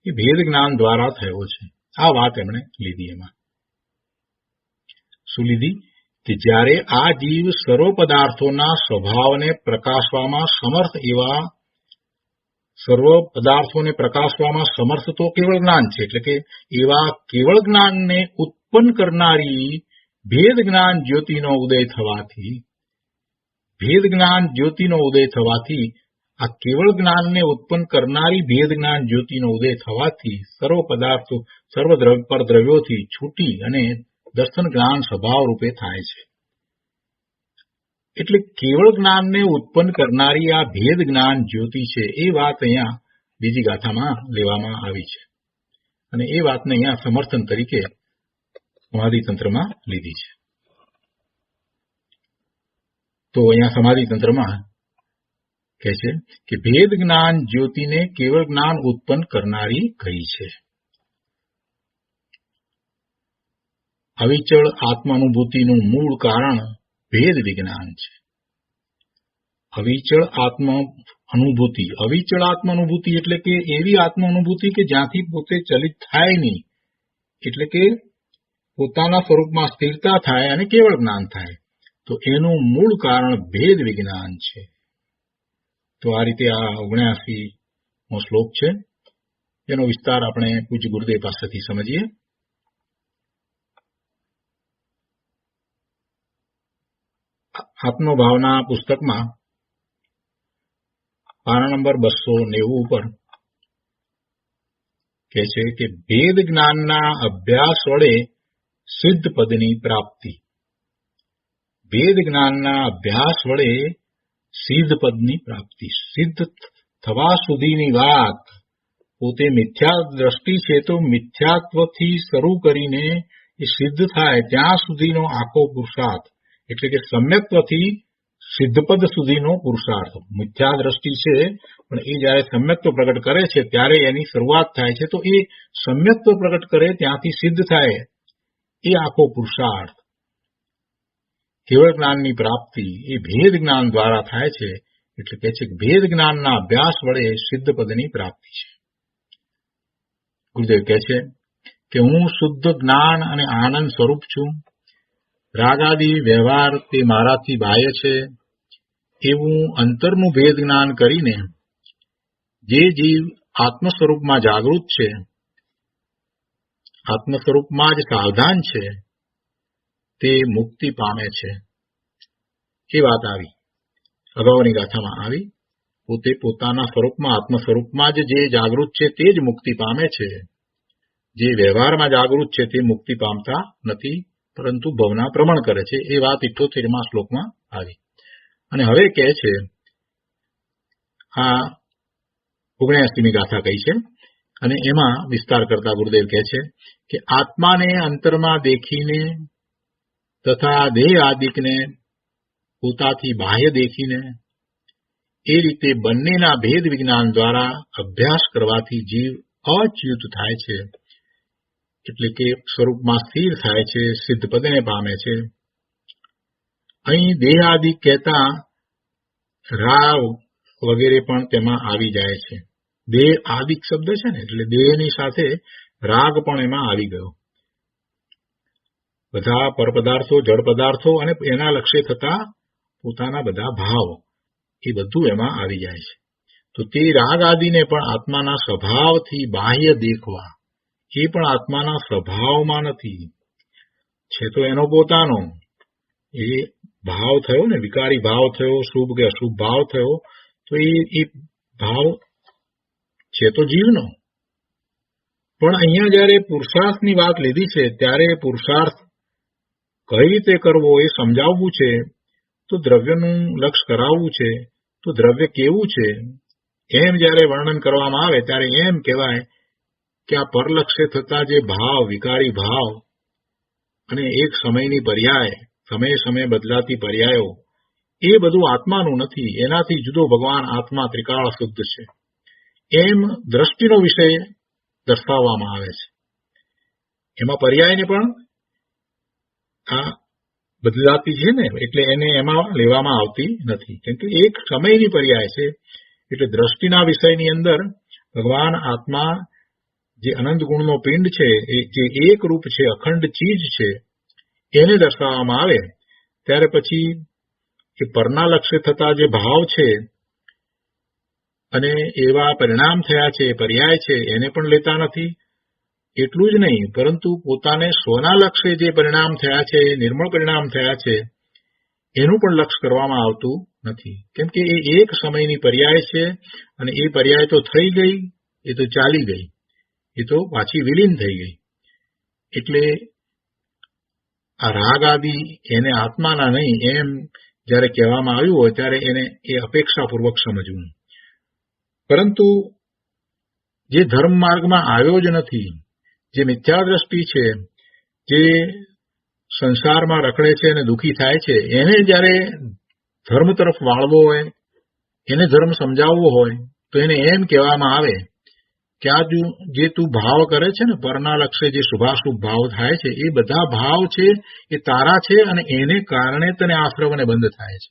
એ ભેદ જ્ઞાન દ્વારા થયો છે. આ વાત એમણે લીધી. એમાં શું લીધી કે જ્યારે આ જીવ સર્વ પદાર્થોના સ્વભાવને પ્રકાશવામાં સમર્થ એવા સર્વ પદાર્થોને પ્રકાશવામાં સમર્થ તો કેવળ જ્ઞાન છે, એટલે કે એવા કેવળ જ્ઞાનને ઉત્પન્ન કરનારી ભેદ જ્ઞાન જ્યોતિનો ઉદય થવાથી આ કેવળ જ્ઞાનને ઉત્પન્ન કરનારી ભેદ જ્ઞાન જ્યોતિનો ઉદય થવાથી સર્વ પદાર્થો સર્વ પરદ્રવ્યોથી છૂટી અને દર્શન જ્ઞાન સ્વભાવ રૂપે થાય છે. એટલે કેવળ જ્ઞાનને ઉત્પન્ન કરનારી આ ભેદ જ્ઞાન જ્યોતિ છે એ વાત અહીંયા બીજી ગાથામાં લેવામાં આવી છે, અને એ વાતને અહીંયા સમર્થન તરીકે સમાધિતંત્રમાં લીધી છે. તો અહીંયા સમાધિતંત્રમાં કહે છે કે ભેદ જ્ઞાન જ્યોતિને કેવળ જ્ઞાન ઉત્પન્ન કરનારી કહી છે. અવિચળ આત્માનુભૂતિનું મૂળ કારણ ભેદ વિજ્ઞાન છે. અવિચળ આત્માનુભૂતિ એટલે કે એવી આત્માનુભૂતિ કે જ્યાંથી પોતે ચલિત થાય નહીં, એટલે કે પોતાના સ્વરૂપમાં સ્થિરતા થાય અને કેવળ જ્ઞાન થાય, તો એનું મૂળ કારણ ભેદ વિજ્ઞાન છે. તો આ રીતે આ 79મો શ્લોક છે, એનો વિસ્તાર આપણે પૂજ્ય ગુરુદેવ પાસેથી સમજીએ. આત્મભાવના પુસ્તકમાં પાના નંબર 290 ઉપર કહે છે કે ભેદ જ્ઞાનના અભ્યાસ વડે સિદ્ધ પદની પ્રાપ્તિ. વેદ જ્ઞાનના અભ્યાસ વડે સિદ્ધ પદની પ્રાપ્તિ. સિદ્ધ થવા સુધીની વાત પોતે મિથ્યા દ્રષ્ટિ છે તો મિથ્યાત્વથી શરૂ કરીને એ સિદ્ધ થાય ત્યાં સુધીનો આખો પુરુષાર્થ એટલે કે સમ્યક્ત્વથી સિદ્ધપદ સુધીનો પુરુષાર્થ. મિથ્યા દ્રષ્ટિ છે પણ એ જયારે સમ્યક્ત્વ પ્રગટ કરે છે ત્યારે એની શરૂઆત થાય છે, તો એ સમ્યક્ત્વ પ્રગટ કરે ત્યાંથી સિદ્ધ થાય એ આખો પુરુષાર્થ. કેવળ જ્ઞાનની પ્રાપ્તિ એ ભેદ જ્ઞાન દ્વારા થાય છે, એટલે કે છે કે ભેદ જ્ઞાનના અભ્યાસ વડે સિદ્ધ પદની પ્રાપ્તિ છે. ગુરુદેવ કહે છે કે હું શુદ્ધ જ્ઞાન અને આનંદ સ્વરૂપ છું. રાગાદી વ્યવહાર તે મારાથી બાહ્ય છે એવું અંતરનું ભેદ જ્ઞાન કરીને જે જીવ આત્મ સ્વરૂપમાં જાગૃત છે, આત્મ સ્વરૂપમાં જ સાવધાન છે, તે મુક્તિ પામે છે. એ વાત આવી અગાઉની ગાથામાં આવી. પોતે પોતાના સ્વરૂપમાં આત્મ સ્વરૂપમાં જ જે જાગૃત છે તે જ મુક્તિ પામે છે. જે વ્યવહારમાં જાગૃત છે તે મુક્તિ પામતા નથી, પરંતુ ભવના પ્રમણ કરે છે. એ વાત 78મા શ્લોકમાં આવી. અને હવે કહે છે, આ 79મી ગાથા કહી છે અને એમાં વિસ્તાર કરતા ગુરુદેવ કહે છે કે આત્માને અંતરમાં દેખીને તથા દેહ આદિકને પોતાથી બાહ્ય દેખીને એ રીતે બંનેના ભેદ વિજ્ઞાન દ્વારા અભ્યાસ કરવાથી જીવ અચ્યુત થાય છે, એટલે કે સ્વરૂપમાં સ્થિર થાય છે, સિદ્ધ પદને પામે છે. અહીં દેહ આદિક કહેતા રાગ વગેરે પણ તેમાં આવી જાય છે. દેહ આદિક શબ્દ છે ને, એટલે દેહની સાથે રાગ પણ એમાં આવી ગયો. બધા પરપદાર્થો, જળ પદાર્થો અને એના લક્ષ્ય થતા પોતાના બધા ભાવ, એ બધું એમાં આવી જાય છે. તો તે રાગ આદિને પણ આત્માના સ્વભાવથી બાહ્ય દેખવા, એ પણ આત્માના સ્વભાવમાં નથી, છે તો એનો પોતાનો. એ ભાવ થયો ને, વિકારી ભાવ થયો, શુભ કે અશુભ ભાવ થયો, તો એ ભાવ છે તો જીવનો. પણ અહીંયા જયારે પુરુષાર્થની વાત લીધી છે ત્યારે પુરુષાર્થ કઈ રીતે કરવો એ સમજાવવું છે. તો દ્રવ્યનું લક્ષ કરાવવું છે. તો દ્રવ્ય કેવું છે એમ જયારે વર્ણન કરવામાં આવે ત્યારે એમ કહેવાય કે આ પરલક્ષ્ય થતા જે ભાવ, વિકારી ભાવ અને એક સમયની પર્યાય, સમયે સમયે બદલાતી પર્યાયો, એ બધું આત્માનું નથી. એનાથી જુદો ભગવાન આત્મા ત્રિકાળ શુદ્ધ છે એમ દ્રષ્ટિનો વિષય દર્શાવવામાં આવે છે. એમાં પર્યાયને પણ આ બદલાતી છે ને, એટલે એને એમાં લેવામાં આવતી નથી, કેમ કે એક સમયની પર્યાય છે. એટલે દ્રષ્ટિના વિષયની અંદર ભગવાન આત્મા જે અનંત ગુણનો પિંડ છે, એ જે એક રૂપ છે, અખંડ ચીજ છે, એને દર્શાવવામાં આવે ત્યારે પછી એ પરના લક્ષ્ય થતા જે ભાવ છે અને એવા પરિણામ થયા છે, પર્યાય છે, એને પણ લેતા નથી. એટલું જ નહીં, પરંતુ પોતાને સ્વના લક્ષ્ય જે પરિણામ થયા છે, નિર્મળ પરિણામ થયા છે, એનું પણ લક્ષ્ય કરવામાં આવતું નથી, કેમ કે એ એક સમયની પર્યાય છે અને એ પર્યાય તો થઈ ગઈ, એ તો ચાલી ગઈ, એ તો પાછી વિલીન થઈ ગઈ. એટલે આ રાગ આદિ એને આત્માના નહીં એમ જયારે કહેવામાં આવ્યું હોય ત્યારે એને એ અપેક્ષાપૂર્વક સમજવું. પરંતુ જે ધર્મ માર્ગમાં આવ્યો જ નથી, જે મિથ્યા દ્રષ્ટિ છે, જે સંસારમાં રખડે છે અને દુઃખી થાય છે, એને જયારે ધર્મ તરફ વાળવો હોય, એને ધર્મ સમજાવવો હોય, તો એને એમ કહેવામાં આવે કે આ જે તું ભાવ કરે છે ને, પરના લક્ષ્ય જે શુભાશુભ ભાવ થાય છે, એ બધા ભાવ છે એ તારા છે અને એને કારણે તને આશ્રવને બંધ થાય છે.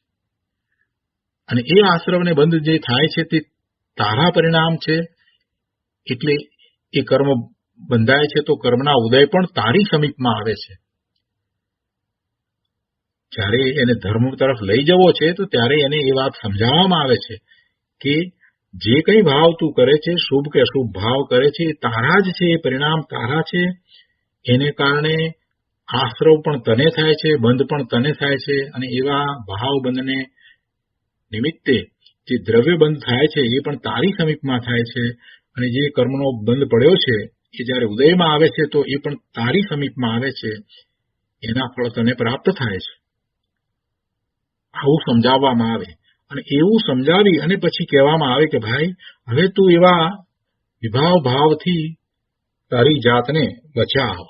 અને એ આશ્રવને બંધ જે થાય છે તે તારા પરિણામ છે. એટલે એ કર્મ બંધાય છે તો કર્મના ઉદય પણ તારી સમીપમાં આવે છે. જ્યારે એને ધર્મ તરફ લઈ જવો છે તો ત્યારે એને એ વાત સમજાવવામાં આવે છે કે જે કંઈ ભાવ તું કરે છે, શુભ કે અશુભ ભાવ કરે છે, એ તારા જ છે, એ પરિણામ તારા છે. એને કારણે આશ્રવ પણ તને થાય છે, બંધ પણ તને થાય છે. અને એવા ભાવ બંધને નિમિત્તે જે દ્રવ્ય બંધ થાય છે એ પણ તારી સમીપમાં થાય છે. અને જે કર્મનો બંધ પડ્યો છે એ જયારે ઉદયમાં આવે છે તો એ પણ તારી સમીપમાં આવે છે, એના ફળ તને પ્રાપ્ત થાય છે. આવું સમજાવવામાં આવે અને એવું સમજાવી અને પછી કહેવામાં આવે કે ભાઈ હવે તું એવા વિભાવ ભાવથી તારી જાતને બચાવ,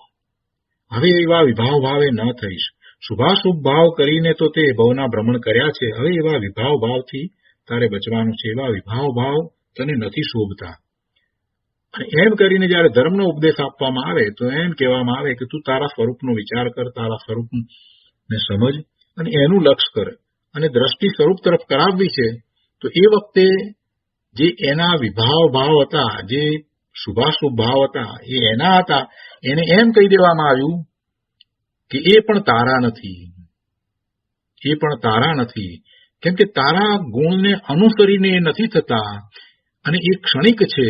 હવે એવા વિભાવ ભાવે ન થઈશ. શુભાશુભ ભાવ કરીને તો તે ભવના ભ્રમણ કર્યા છે, હવે એવા વિભાવ ભાવથી તારે બચવાનું છે. એવા વિભાવ ભાવ તને નથી શોભતા. અને એમ કરીને જયારે ધર્મનો ઉપદેશ આપવામાં આવે તો એમ કહેવામાં આવે કે તું તારા સ્વરૂપનો વિચાર કર, તારા સ્વરૂપને સમજ અને એનું લક્ષ્ય કર. અને દ્રષ્ટિ સ્વરૂપ તરફ કરાવવી છે તો એ વખતે જે એના વિભાવ ભાવ હતા, જે શુભાશુભ ભાવ હતા, એ એના હતા. એને એમ કહી દેવામાં આવ્યું કે એ પણ તારા નથી, એ પણ તારા નથી, કેમ કે તારા ગુણને અનુસરીને એ નથી થતા અને એ ક્ષણિક છે,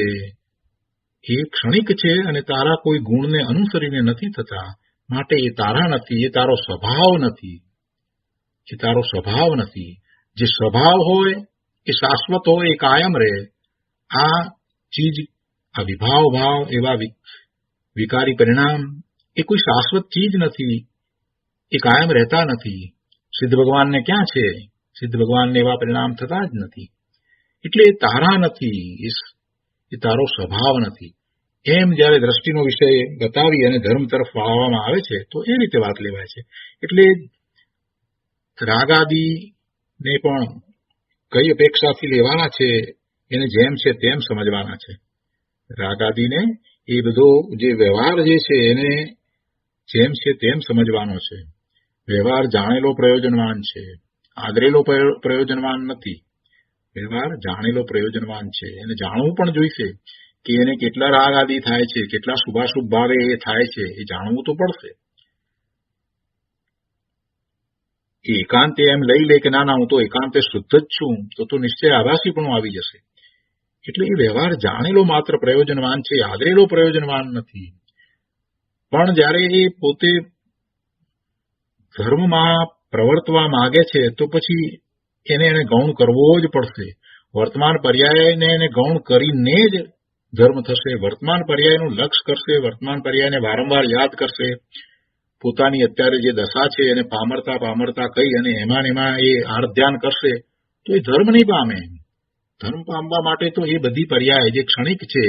એ ક્ષણિક છે અને તારા કોઈ ગુણને અનુસરીને નથી થતા, માટે એ તારા નથી, એ તારો સ્વભાવ નથી, એ તારો સ્વભાવ નથી. જે સ્વભાવ હોય એ શાશ્વત હોય, એ કાયમ રહે. આ ચીજ, આ વિભાવ ભાવ, એવા વિકારી પરિણામ એ કોઈ શાશ્વત ચીજ નથી, એ કાયમ રહેતા નથી. સિદ્ધ ભગવાનને ક્યાં છે? સિદ્ધ ભગવાનને એવા પરિણામ થતા જ નથી. એટલે એ તારા નથી, એ તારો સ્વભાવ નથી. એમ જયારે દ્રષ્ટિનો વિષય બતાવી અને ધર્મ તરફ વાળવામાં આવે છે તો એ રીતે વાત લેવાય છે. એટલે રાગાદિને પણ કઈ અપેક્ષાથી લેવાના છે, એને જેમ છે તેમ સમજવાના છે. રાગાદિને એ બધો જે વ્યવહાર જે છે એને જેમ છે તેમ સમજવાનો છે. વ્યવહાર જાણેલો પ્રયોજનવાન છે, આદરેલો પ્રયોજનવાન નથી. વ્યવહાર જાણેલો પ્રયોજનવાન છે. એને જાણવું પણ જોઈશે કે એને કેટલા રાગ આદિ થાય છે, કેટલા શુભાશુભ ભાવે એ થાય છે, એ જાણવું તો પડશે. એ એકાંતે એમ લઈ લે કે ના હું તો એકાંતે શુદ્ધ જ છું, તો નિશ્ચય આભાસી પણ આવી જશે. એટલે એ વ્યવહાર જાણેલો માત્ર પ્રયોજનવાન છે, આદરેલો પ્રયોજનવાન નથી. પણ જયારે એ પોતે ધર્મમાં પ્રવર્તવા માંગે છે તો પછી એને ગૌણ કરવો જ પડશે. વર્તમાન પર્યાયને એને ગૌણ કરીને જ ધર્મ થશે. વર્તમાન પર્યાયનું લક્ષ્ય કરશે, વર્તમાન પર્યાયને વારંવાર યાદ કરશે. પોતાની અત્યારે જે દશા છે એને પામરતા કહી અને એમાં એ આર્ત ધ્યાન કરશે તો એ ધર્મ નહીં પામે. ધર્મ પામવા માટે તો એ બધી પર્યાય જે ક્ષણિક છે,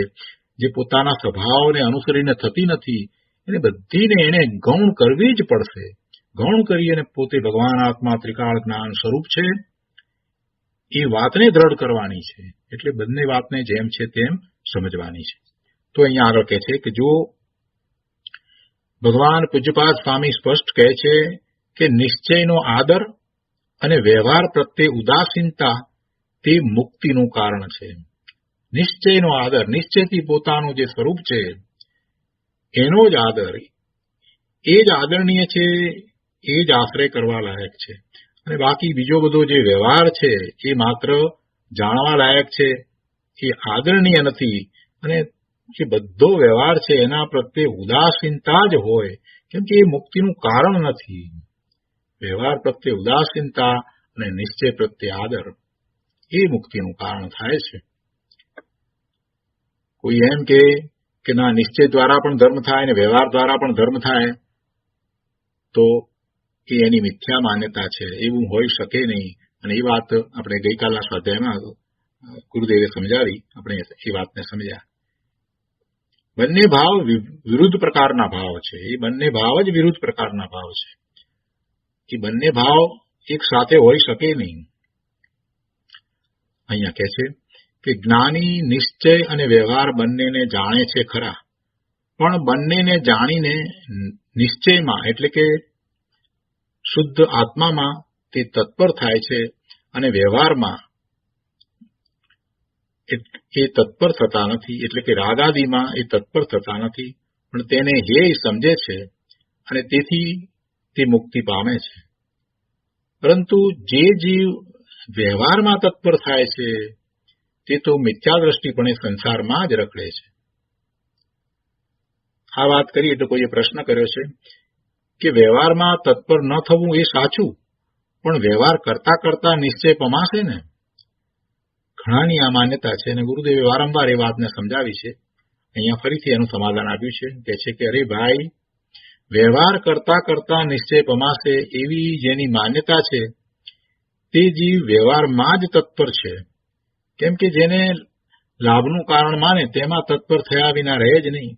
જે પોતાના સ્વભાવને અનુસરીને થતી નથી, એને બધીને એને ગૌણ કરવી જ પડશે. ગૌણ કરી અને પોતે ભગવાન આત્મા ત્રિકાળ જ્ઞાન સ્વરૂપ છે એ વાતને દ્રઢ કરવાની છે. એટલે બંને વાતને જેમ છે તેમ સમજવાની છે. તો અહીંયા આગળ કહે છે કે જો ભગવાન પૂજ્યપાદ સ્વામી સ્પષ્ટ કહે છે કે નિશ્ચયનો આદર અને વ્યવહાર પ્રત્યે ઉદાસીનતા તે મુક્તિનું કારણ છે. નિશ્ચયનો આદર, નિશ્ચયથી પોતાનું જે સ્વરૂપ છે એનો જ આદર, એ જ આદરણીય છે, એ જ આશ્રય કરવા લાયક છે. અને બાકી બીજો બધો જે વ્યવહાર છે એ માત્ર જાણવા લાયક છે, એ આદરણીય નથી. અને જે બધો વ્યવહાર છે એના પ્રત્યે ઉદાસીનતા જ હોય, કેમ કે એ મુક્તિનું કારણ નથી. વ્યવહાર પ્રત્યે ઉદાસીનતા અને નિશ્ચય પ્રત્યે આદર એ મુક્તિનું કારણ થાય છે. કોઈ એમ કે ના નિશ્ચય દ્વારા પણ ધર્મ થાય અને વ્યવહાર દ્વારા પણ ધર્મ થાય, તો એ એની મિથ્યા માન્યતા છે. એવું હોઈ શકે નહીં. અને એ વાત આપણે ગઈકાલના સ્વાધ્યાયમાં ગુરુદેવે સમજાવી, આપણે એ વાતને સમજ્યા. બંને ભાવ વિરુદ્ધ પ્રકારના ભાવ છે. એ બંને ભાવ જ વિરુદ્ધ પ્રકારના ભાવ છે. એ બંને ભાવ એક સાથે હોઈ શકે નહીં. અહીંયા કહે છે કે જ્ઞાની નિશ્ચય અને વ્યવહાર બંનેને જાણે છે ખરા, પણ બંનેને જાણીને નિશ્ચયમાં એટલે કે શુદ્ધ આત્મામાં તે તત્પર થાય છે અને વ્યવહારમાં એ તત્પર થતા નથી. એટલે કે રાગાદિમાં એ તત્પર થતા નથી, પણ તેને હ્યેય સમજે છે અને તેથી તે મુક્તિ પામે છે. પરંતુ જે જીવ વ્યવહારમાં તત્પર થાય છે તે તો મિથ્યા દ્રષ્ટિપણે સંસારમાં જ રખડે છે. આ વાત કરી એટલે કોઈએ પ્રશ્ન કર્યો છે કે વ્યવહારમાં તત્પર ન થવું એ સાચું, પણ વ્યવહાર કરતા કરતા નિશ્ચય પમાશે ને? ઘણાની આ માન્યતા છે અને ગુરુદેવે વારંવાર એ વાતને સમજાવી છે. અહીંયા ફરીથી એનું સમાધાન આપ્યું છે. કહે છે કે અરે ભાઈ, વ્યવહાર કરતા કરતા નિશ્ચય પમાશે એવી જેની માન્યતા છે તે જીવ વ્યવહારમાં જ તત્પર છે. કેમ કે જેને લાભનું કારણ માને તેમાં તત્પર થયા વિના રહે જ નહીં.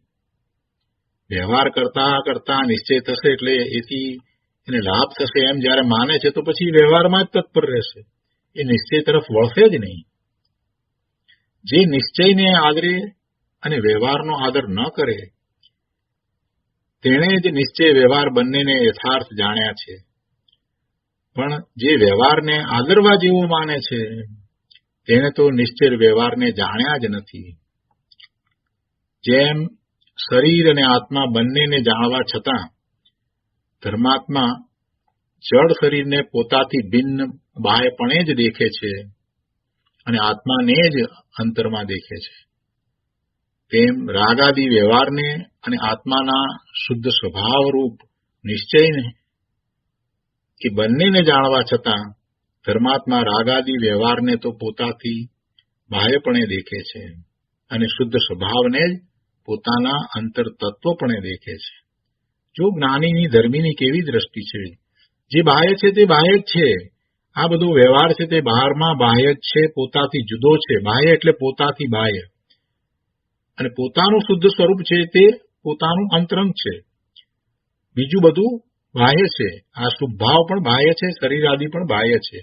વ્યવહાર કરતા કરતા નિશ્ચય થશે એટલે એથી એને લાભ થશે એમ જયારે માને છે તો પછી વ્યવહારમાં જ તત્પર રહેશે, એ નિશ્ચય તરફ વળશે જ નહીં. જે નિશ્ચયને આદરે અને વ્યવહારનો આદર ન કરે તેણે જ નિશ્ચય વ્યવહાર બંનેને યથાર્થ જાણ્યા છે. પણ જે વ્યવહારને આદરવા જેવો માને છે તેણે તો નિશ્ચય વ્યવહારને જાણ્યા જ નથી. જેમ શરીર અને આત્મા બંનેને જાણવા છતાં ધર્માત્મા જડ શરીરને પોતાથી ભિન્ન બાહ્યપણે જ દેખે છે અને આત્માને જ અંતરમાં દેખે છે, તેમ રાગાદી વ્યવહારને અને આત્માના શુદ્ધ સ્વભાવરૂપ નિશ્ચયને એ બંનેને જાણવા છતાં ધર્માત્મા રાગાદી વ્યવહારને તો પોતાથી બાહ્યપણે દેખે છે અને શુદ્ધ સ્વભાવને જ પોતાના અંતર તત્વપણે દેખે છે. જો જ્ઞાનીની ધર્મીની કેવી દ્રષ્ટિ છે, જે બાહ્ય છે તે બાહ્ય જ છે, આ બધો વ્યવહાર છે તે બહારમાં બાહ્ય જ છે, પોતાથી જુદો છે. બાહ્ય એટલે પોતાથી બાહ્ય, અને પોતાનું શુદ્ધ સ્વરૂપ છે તે પોતાનું અંતરંગ છે. બીજું બધું બાહ્ય છે. આ શુભભાવ પણ બાહ્ય છે, શરીર આદિ પણ બાહ્ય છે.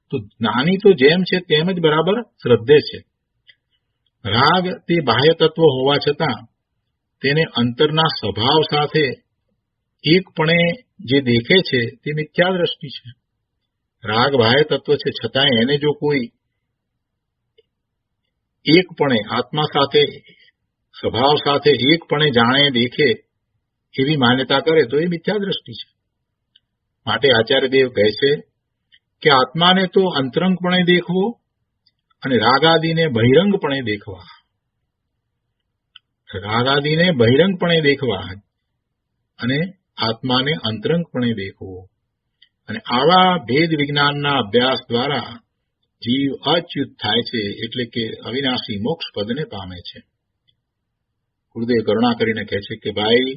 તો જ્ઞાની તો જેમ છે તેમ જ બરાબર શ્રદ્ધે છે. રાગ તે બાહ્ય તત્વ હોવા છતાં તેને અંતરના સ્વભાવ સાથે એકપણે જે દેખે છે તે મિથ્યા દ્રષ્ટિ છે. રાગ બાહ્ય તત્વ છે છતાં એને જો કોઈ એકપણે આત્મા સાથે સ્વભાવ સાથે એકપણે જાણે દેખે એવી માન્યતા કરે તો એ મિથ્યા દ્રષ્ટિ છે. માટે આચાર્યદેવ કહે છે કે આત્માને તો અંતરંગપણે દેખવો અને રાગાદીને બહિરંગપણે દેખવા. રાગાદીને બહિરંગપણે દેખવા અને આત્માને અંતરંગપણે દેખવો. અને આવા ભેદ વિજ્ઞાનના અભ્યાસ દ્વારા જીવ અચ્યુત થાય છે, એટલે કે અવિનાશી મોક્ષ પદને પામે છે. ગુરુદેવ કરુણા કરીને કહે છે કે ભાઈ,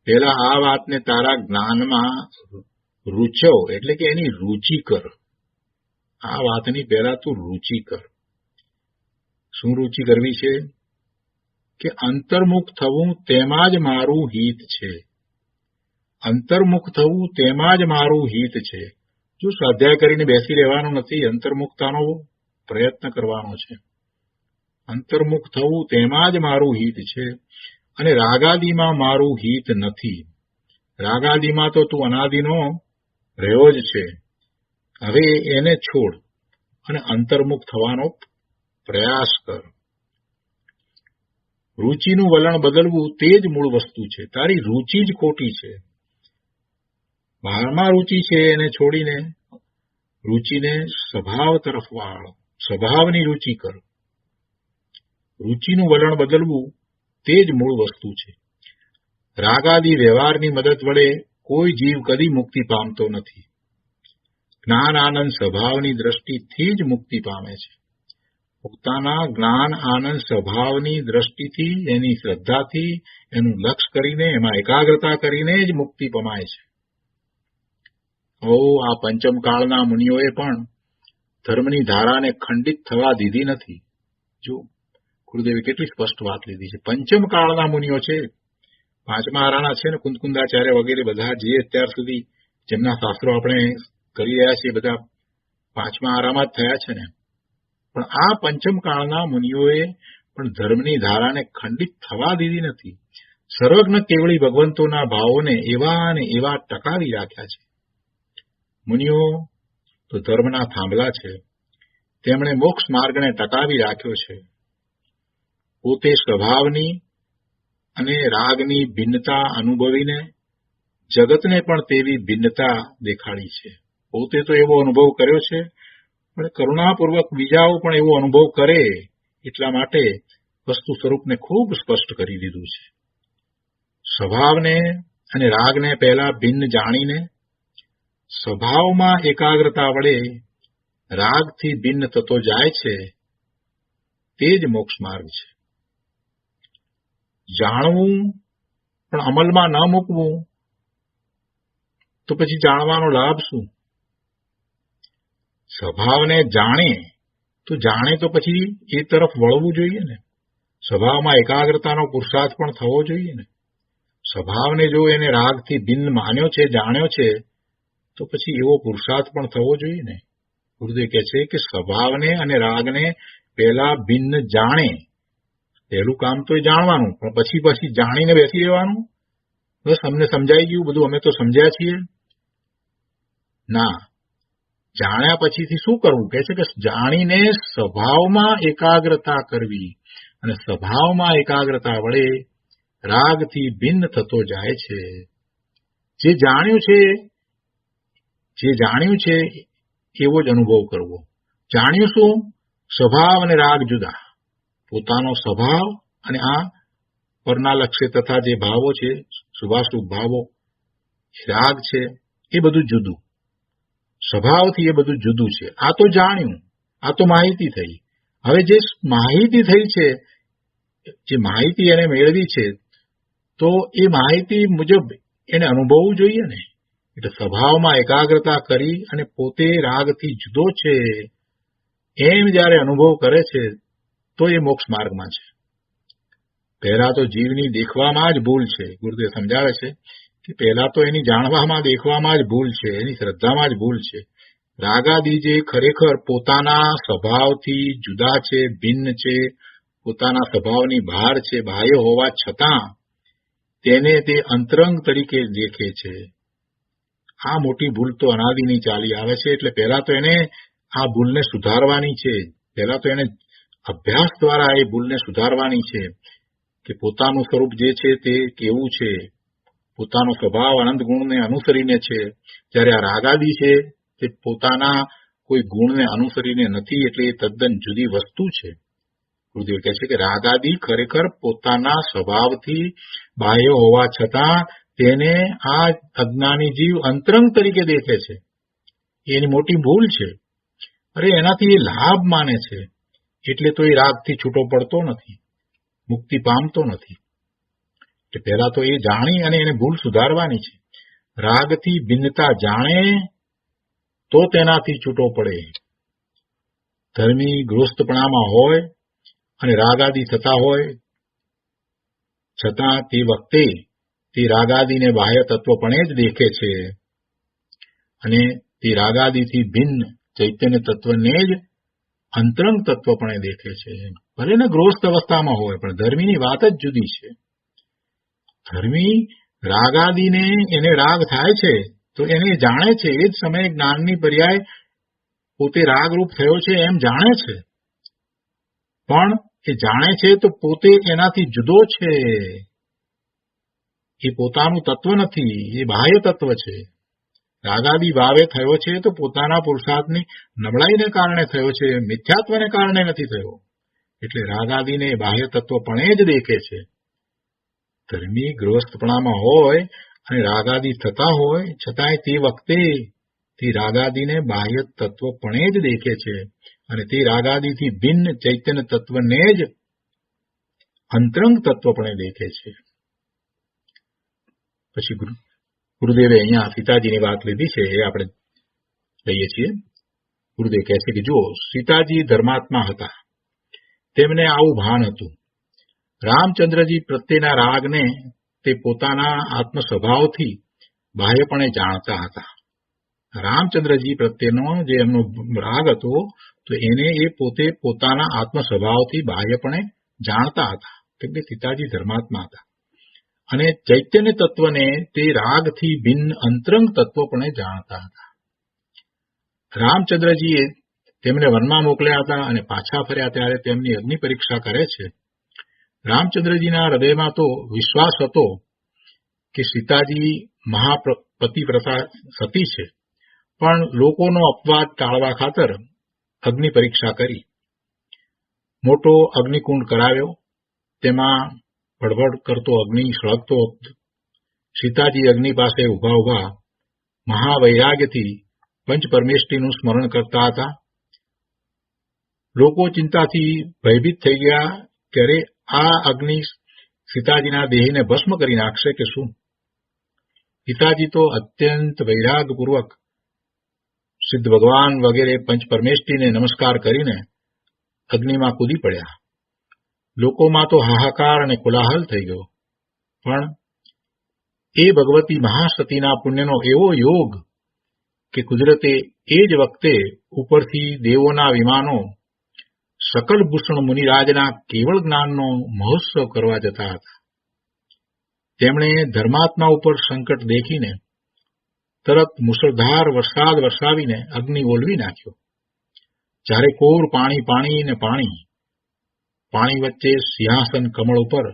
પહેલા આ વાતને તારા જ્ઞાનમાં રૂચવ, એટલે કે એની રૂચિ કર. આ વાતની પહેલા તું રૂચિ કર. શું રૂચિ કરવી છે? કે અંતર્મુખ થવું તેમાં જ મારું હિત છે. અંતર્મુખ થવું તેમાં જ મારું હિત છે. જો સ્વાધ્યાય કરીને બેસી રહેવાનું નથી, અંતર્મુખતાનો પ્રયત્ન કરવાનો છે. અંતર્મુખ થવું તેમાં જ મારું હિત છે અને રાગાદીમાં મારું હિત નથી. રાગાદીમાં તો તું અનાદિનો રહ્યો જ છે. હવે એને છોડ અને અંતર્મુખ થવાનો પ્રયાસ કર. રૂચિનું વલણ બદલવું તે જ મૂળ વસ્તુ છે. તારી રૂચિ જ ખોટી છે. બહારમાં રૂચિ છે એને છોડીને રૂચિને સ્વભાવ તરફ વાળ. સ્વભાવની રૂચિ કર. રૂચિનું વલણ બદલવું તે જ મૂળ વસ્તુ છે. રાગાદી વ્યવહારની મદદ વડે કોઈ જીવ કદી મુક્તિ પામતો નથી. જ્ઞાન આનંદ સ્વભાવની દ્રષ્ટિથી જ મુક્તિ પામે છે. પોતાના જ્ઞાન આનંદ સ્વભાવની દ્રષ્ટિથી, એની શ્રદ્ધાથી, એનું લક્ષ કરીને, એમાં એકાગ્રતા કરીને જ મુક્તિ પમાય છે. આ પંચમકાળના મુનિઓએ પણ ધર્મની ધારાને ખંડિત થવા દીધી નથી. જો ગુરુદેવે કેટલી સ્પષ્ટ વાત લીધી છે. પંચમકાળના મુનિઓ છે, પાંચમા આરાના છે ને, કુંદકુંદાચાર્ય વગેરે બધા જે અત્યાર સુધી જેમના શાસ્ત્રો આપણે કરી રહ્યા છીએ બધા પાંચમા આરામાં જ થયા છે ને. પણ આ પંચમકાળના મુનિઓએ પણ ધર્મની ધારાને ખંડિત થવા દીધી નથી. સર્વજ્ઞ કેવળી ભગવંતોના ભાવોને એવા અને એવા ટકાવી રાખ્યા છે. મુનિઓ તો ધર્મના થાંભલા છે. તેમણે મોક્ષ માર્ગને ટકાવી રાખ્યો છે. પોતે સ્વભાવની અને રાગની ભિન્નતા અનુભવીને જગતને પણ તેવી ભિન્નતા દેખાડી છે. પોતે તો એવો અનુભવ કર્યો છે, પણ કરુણાપૂર્વક બીજાઓ પણ એવો અનુભવ કરે એટલા માટે વસ્તુ સ્વરૂપને ખૂબ સ્પષ્ટ કરી દીધું છે. સ્વભાવને અને રાગને પહેલા ભિન્ન જાણીને સ્વભાવમાં એકાગ્રતા વડે રાગથી ભિન્ન થતો જાય છે, તે જ મોક્ષ માર્ગ છે. જાણવું પણ અમલમાં ન મૂકવું તો પછી જાણવાનો લાભ શું? સ્વભાવને જાણે તો પછી એ તરફ વળવું જોઈએ ને. સ્વભાવમાં એકાગ્રતાનો પુરુષાર્થ પણ થવો જોઈએ ને. સ્વભાવને જો એને રાગથી ભિન્ન માન્યો છે, જાણ્યો છે, તો પછી એવો પુરુષાર્થ પણ થવો જોઈએ ને. ગુરુદેવ કહે છે કે સ્વભાવને અને રાગને પહેલા ભિન્ન જાણે. પહેલું કામ તો એ જાણવાનું, પણ પછી જાણીને બેસી રહેવાનું. બસ અમને સમજાઈ ગયું બધું, અમે તો સમજ્યા છીએ. ના, જાણ્યા પછીથી શું કરવું? કહે છે કે જાણીને સ્વભાવમાં એકાગ્રતા કરવી, અને સ્વભાવમાં એકાગ્રતા વડે રાગથી ભિન્ન થતો જાય છે. જે જાણ્યું છે એવો જ અનુભવ કરવો. જાણ્યું શું? સ્વભાવ અને રાગ જુદા. પોતાનો સ્વભાવ અને આ પરના લક્ષ્ય તથા જે ભાવો છે, શુભાશુભ ભાવો, રાગ છે, એ બધું જુદું. સ્વભાવથી એ બધું જુદું છે. આ તો જાણ્યું, આ તો માહિતી થઈ. હવે જે માહિતી થઈ છે, જે માહિતી એને મેળવી છે, તો એ માહિતી મુજબ એને અનુભવવું જોઈએ ને. એટલે સ્વભાવમાં એકાગ્રતા કરી અને પોતે રાગથી જુદો છે એમ જયારે અનુભવ કરે છે, તો એ મોક્ષ માર્ગમાં છે. પહેલા તો જીવની દેખવામાં જ ભૂલ છે. ગુરુદેવ સમજાવે છે કે પહેલા તો એની જાણવામાં, દેખવામાં જ ભૂલ છે, એની શ્રદ્ધામાં જ ભૂલ છે. રાગાદી જે ખરેખર પોતાના સ્વભાવથી જુદા છે, ભિન્ન છે, પોતાના સ્વભાવની બહાર છે, બાહ્ય હોવા છતાં તેને તે અંતરંગ તરીકે દેખે છે. આ મોટી ભૂલ તો અનાદિની ચાલી આવે છે. એટલે પહેલા તો એને આ ભૂલને સુધારવાની છે. પહેલા તો એને અભ્યાસ દ્વારા એ ભૂલને સુધારવાની છે કે પોતાનું સ્વરૂપ જે છે તે કેવું છે, પોતાનો સ્વભાવ અનંત ગુણને અનુસરીને છે. જ્યારે આ રાગાદી છે તે પોતાના કોઈ ગુણને અનુસરીને નથી, એટલે એ તદ્દન જુદી વસ્તુ છે. ગુરુદેવ કહે છે કે રાગાદી ખરેખર પોતાના સ્વભાવથી બાહ્ય હોવા છતાં તેને આ અજ્ઞાની જીવ અંતરંગ તરીકે દેખે છે. એની મોટી ભૂલ છે. અરે એનાથી એ લાભ માને છે, એટલે તો એ રાગથી છૂટો પડતો નથી, મુક્તિ પામતો નથી. એટલે પહેલા તો એ જાણી અને એને ભૂલ સુધારવાની છે. રાગથી ભિન્નતા જાણે તો તેનાથી છૂટો પડે. ધર્મી ગૃહસ્થપણામાં હોય અને રાગાદી થતા હોય છતાં તે વખતે તે રાગાદીને બાહ્ય તત્વપણે જ દેખે છે અને તે રાગાદીથી ભિન્ન ચૈતન્ય તત્વને જ અંતરંગ તત્વપણે દેખે છે. ભલે ને ગૃહસ્થ અવસ્થામાં હોય, પણ ધર્મીની વાત જ જુદી છે. ધર્મી રાગાદીને એને રાગ થાય છે તો એને જાણે છે, એ જ સમયે જ્ઞાનની પર્યાય પોતે રાગરૂપ થયો છે એમ જાણે છે, પણ એ જાણે છે તો પોતે એનાથી જુદો છે. એ પોતાનું તત્વ નથી, એ બાહ્ય તત્વ છે. રાગાદી ભાવે થયો છે તો પોતાના પુરુષાર્થની નબળાઈને કારણે થયો છે, મિથ્યાત્વને કારણે નથી થયો. એટલે રાગાદીને બાહ્ય તત્વપણે જ દેખે છે. ધર્મી ગૃહસ્થપણામાં હોય અને રાગાદી થતા હોય છતાંય તે વખતે તે રાગાદીને બાહ્ય તત્વપણે જ દેખે છે અને તે રાગાદીથી ભિન્ન ચૈતન્ય તત્વને જ અંતરંગ તત્વપણે દેખે છે. પછી ગુરુદેવે અહીંયા સીતાજીની વાત લીધી છે, એ આપણે લઈએ છીએ. ગુરુદેવ કહે છે કે જુઓ, સીતાજી ધર્માત્મા હતા, તેમને આવું ભાન હતું. રામચંદ્રજી પ્રત્યેના રાગને તે પોતાના આત્મ સ્વભાવથી બાહ્યપણે જાણતા હતા. રામચંદ્રજી પ્રત્યેનો જે એમનો રાગ હતો તો એને એ પોતે પોતાના આત્મ સ્વભાવથી બાહ્યપણે જાણતા હતા, કેમ કે સીતાજી ધર્માત્મા હતા. અને ચૈતન્ય તત્વને તે રાગથી ભિન્ન અંતરંગ તત્વપણે જાણતા હતા. રામચંદ્રજીએ તેમને વનમાં મોકલ્યા હતા અને પાછા ફર્યા ત્યારે તેમની અગ્નિ પરીક્ષા કરે છે. રામચંદ્રજીના હૃદયમાં તો વિશ્વાસ હતો કે સીતાજી મહાપતિવ્રતા સતી છે, પણ લોકોનો અપવાદ ટાળવા ખાતર અગ્નિ પરીક્ષા કરી. મોટો અગ્નિકુંડ કરાવ્યો, તેમાં ભડભડ કરતો અગ્નિ સળગતો. સીતાજી અગ્નિ પાસે ઉભા ઉભા મહાવૈરાગ્યથી પંચપરમેષ્ઠીનું સ્મરણ કરતા હતા. લોકો ચિંતાથી ભયભીત થઈ ગયા કે અરે આ અગ્નિ સીતાજીના દેહને ભસ્મ કરી નાખશે કે શું? પિતાજી તો અત્યંત વૈરાગપૂર્વક સિદ્ધ ભગવાન વગેરે પંચ પરમેષ્ઠીને નમસ્કાર કરીને અગ્નિમાં કૂદી પડ્યા. લોકોમાં તો હાહાકાર અને કોલાહલ થઈ ગયો. પણ એ ભગવતી મહાસતીના પુણ્યનો એવો યોગ કે કુદરતે એ જ વખતે ઉપરથી દેવોના વિમાનો સકલ ભૂષણ મુનિરાજના કેવળ જ્ઞાનનો મહોત્સવ કરવા જતા હતા. તેમણે ધર્માત્મા ઉપર સંકટ દેખીને તરત મુશળધાર વરસાદ વરસાવીને અગ્નિ ઓલવી નાખ્યો. જ્યારે કોર પાણી પાણી ને પાણી વચ્ચે સિંહાસન કમળ ઉપર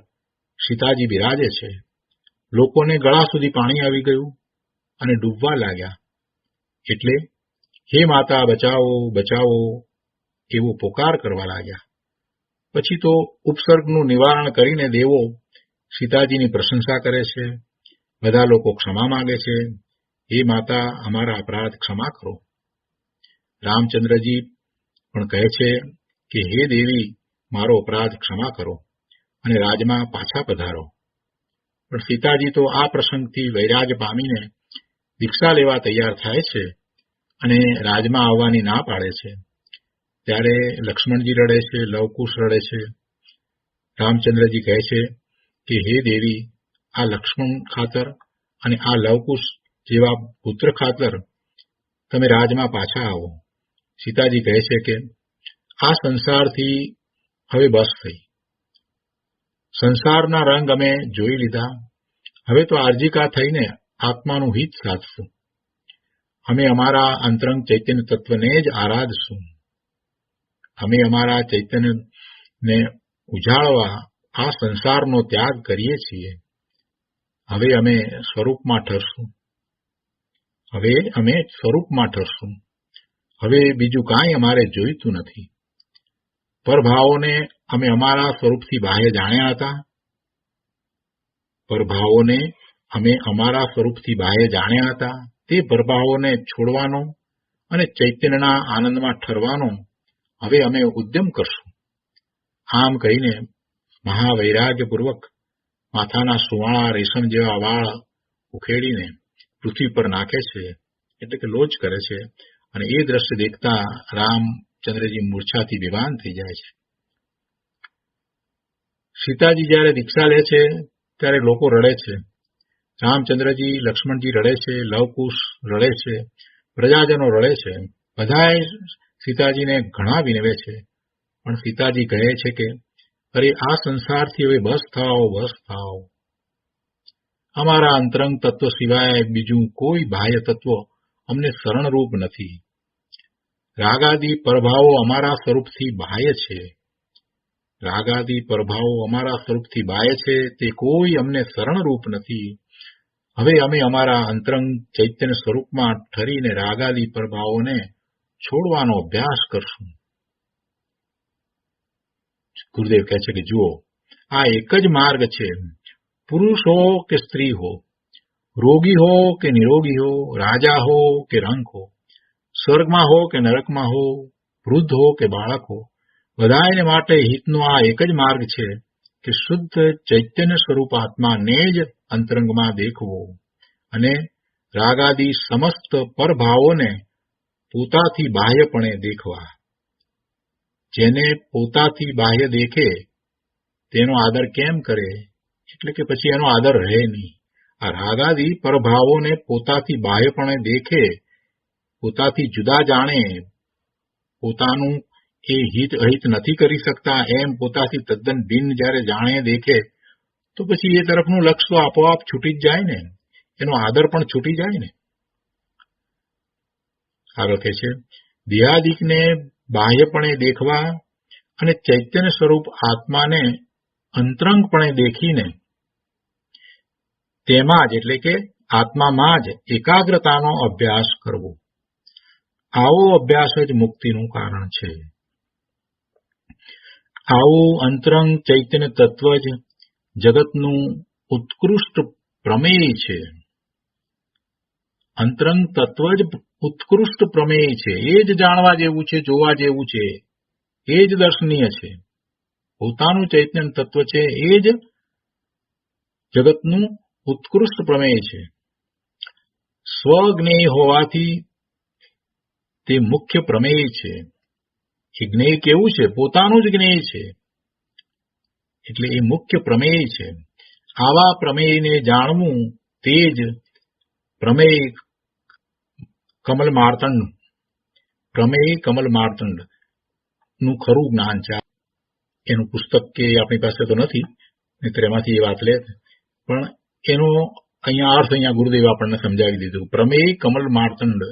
સીતાજી બિરાજે છે. લોકોને ગળા સુધી પાણી આવી ગયું અને ડૂબવા લાગ્યા. એટલે હે માતા બચાવો બચાવો એવો પોકાર કરવા લાગ્યા. પછી તો ઉપસર્ગનું નિવારણ કરીને દેવો સીતાજીની પ્રશંસા કરે છે. બધા લોકો ક્ષમા માંગે છે. હે માતા, અમારા અપરાધ ક્ષમા કરો. રામચંદ્રજી પણ કહે છે કે હે દેવી, મારો અપરાધ ક્ષમા કરો અને રાજમાં પાછા પધારો. પણ સીતાજી તો આ પ્રસંગથી વૈરાગ્ય પામીને દીક્ષા લેવા તૈયાર થાય છે અને રાજમાં આવવાની ના પાડે છે. ત્યારે લક્ષ્મણજી રડે છે, લવકુશ રડે છે. રામચંદ્રજી કહે છે કે હે દેવી, આ લક્ષ્મણ ખાતર અને આ લવકુશ જેવા પુત્ર ખાતર તમે રાજમાં પાછા આવો. સીતાજી કહે છે કે આ સંસારથી હવે બસ થઈ. સંસારના રંગ અમે જોઈ લીધા. હવે તો આર્જિકા થઈને આત્માનું હિત સાધશું. અમે અમારા અંતરંગ ચૈતન્ય તત્વને જ આરાધશું. અમે અમારા ચૈતન્યને ઉજાળવા આ સંસારનો ત્યાગ કરીએ છીએ. હવે અમે સ્વરૂપમાં ઠરશું. હવે બીજું કાંઈ અમારે જોઈતું નથી. પરભાવોને અમે અમારા સ્વરૂપથી બાહ્ય જાણ્યા હતા. તે પરભાવોને છોડવાનો અને ચૈતન્યના આનંદમાં ઠરવાનો હવે અમે ઉદ્યમ કરશું. આમ કહીને મહાવૈરાગ્યપૂર્વક માથાના સુવાળા રેશમ જેવા વાળ ઉખેડીને પૃથ્વી પર નાખે છે, એટલે કે લોચ કરે છે. અને એ દ્રશ્ય દેખતા રામચંદ્રજી મૂર્છાથી બેભાન થઈ જાય છે. સીતાજી જ્યારે દીક્ષા લે છે ત્યારે લોકો રડે છે. રામચંદ્રજી, લક્ષ્મણજી રડે છે, લવકુશ રડે છે, પ્રજાજનો રડે છે. બધાએ સીતાજીને ઘણા વિનવે છે. પણ સીતાજી કહે છે કે અરે, આ સંસારથી હવે બસ થાઓ. અમારા અંતરંગ તત્વ સિવાય બીજું કોઈ બાહ્ય તત્વ અમને શરણરૂપ નથી. રાગાદી પરભાવો અમારા સ્વરૂપથી બાહ્ય છે. તે કોઈ અમને શરણરૂપ નથી. હવે અમે અમારા અંતરંગ ચૈતન્ય સ્વરૂપમાં ઠરીને રાગાદી પરભાવોને છોડવાનો અભ્યાસ કરશું. ગુરુદેવ કહે છે કે જુઓ, આ એક જ માર્ગ છે. પુરુષ હો કે સ્ત્રી હો, રોગી હો કે નિરોગી હો, રાજા હો કે રંક હો, સ્વર્ગમાં હો કે નરકમાં હો, વૃદ્ધ હો કે બાળક હો, બધાને માટે હિતનો આ એક જ માર્ગ છે કે શુદ્ધ ચૈતન્ય સ્વરૂપ આત્માને જ અંતરંગમાં દેખવો અને રાગાદી સમસ્ત પરભાવોને પોતાથી બાહ્યપણે દેખવા. જેને પોતાથી બાહ્ય દેખે તેનો આદર કેમ કરે? એટલે કે પછી એનો આદર રહે નહીં. આ રાગાદી પરભાવોને પોતાથી બાહ્યપણે દેખે, પોતાથી જુદા જાણે, પોતાનું એ હિત અહિત નથી કરી શકતા એમ પોતાથી તદ્દન ભિન્ન જ્યારે જાણે દેખે, તો પછી એ તરફનું લક્ષ્ય તો આપોઆપ છૂટી જ જાય ને, એનો આદર પણ છૂટી જાય ને. આગળ કહે છે, દેહાદિકને બાહ્યપણે દેખવા અને ચૈતન્ય સ્વરૂપ આત્માને અંતરંગપણે દેખીને તેમાં જ એટલે કે આત્મામાં જ એકાગ્રતાનો અભ્યાસ કરવો. આવો અભ્યાસ જ મુક્તિનું કારણ છે. આવું અંતરંગ ચૈતન્ય તત્વ જ જગતનું ઉત્કૃષ્ટ પ્રમેય છે. અંતરંગ તત્વ જ ઉત્કૃષ્ટ પ્રમેય છે. એ જ જાણવા જેવું છે, જોવા જેવું છે, એ જ દર્શનીય છે. પોતાનું ચૈતન્ય તત્વ છે, એ જ જગતનું ઉત્કૃષ્ટ પ્રમેય છે. સ્વજ્ઞેય હોવાથી તે મુખ્ય પ્રમેય છે. એ જ્ઞેય કેવું છે? પોતાનું જ જ્ઞેય છે, એટલે એ મુખ્ય પ્રમેય છે. આવા પ્રમેયને જાણવું તે જ પ્રમેય કમલ માર્તંડ નું ખરું જ્ઞાન છે. એનું પુસ્તક કે આપણી પાસે તો નથી, નહીંતર એમાંથી એ વાત લે, પણ એનો અહીંયા ગુરુદેવ આપણને સમજાવી દીધું. પ્રમેય કમલ માર્તંડ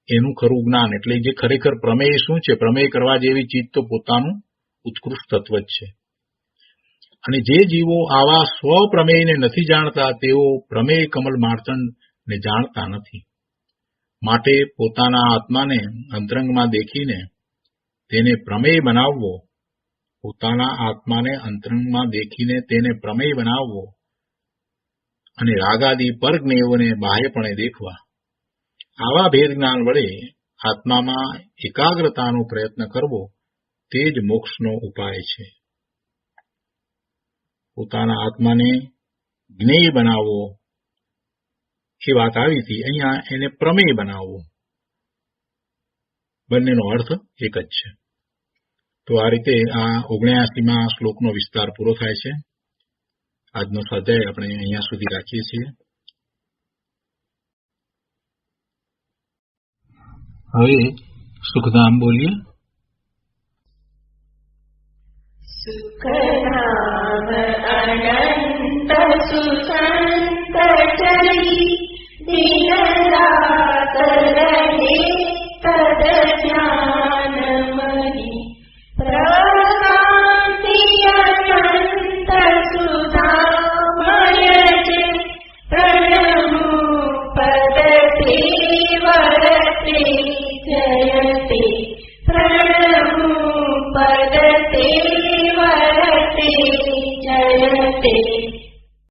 એનું ખરું જ્ઞાન, એટલે જે ખરેખર પ્રમેય શું છે, પ્રમેય કરવા જેવી ચીજ તો પોતાનું ઉત્કૃષ્ટ તત્વ જ છે. અને જે જીવો આવા સ્વપ્રમેયને નથી જાણતા તેઓ પ્રમેય કમલ માર્તંડને જાણતા નથી. માટે પોતાના આત્માને અંતરંગમાં દેખીને તેને પ્રમેય બનાવવો, અને રાગાદી પરજ્ઞેયોને બાહ્યપણે દેખવા. આવા ભેદ જ્ઞાન વડે આત્મામાં એકાગ્રતાનો પ્રયત્ન કરવો તે જ મોક્ષનો ઉપાય છે. પોતાના આત્માને જ્ઞેય બનાવવો એ વાત આવી હતી, અહીંયા એને પ્રમેય બનાવવો. બંનેનો અર્થ એક જ છે. તો આ રીતે આ 79માં શ્લોકનો વિસ્તાર પૂરો થાય છે. આજનો સ્વાધ્યાય આપણે અહીંયા સુધી રાખીએ છીએ. હવે સુખધામ બોલીએ. સુખધામ અનંત સુસંત ચરી દિન રાત રહે તદ જ્ઞાન મહી પ્રકાંતિ અનંત સુધામય જે પ્રણમુ પદતે વરતે જયતે પ્રણમુ પદતે વરતે જયતે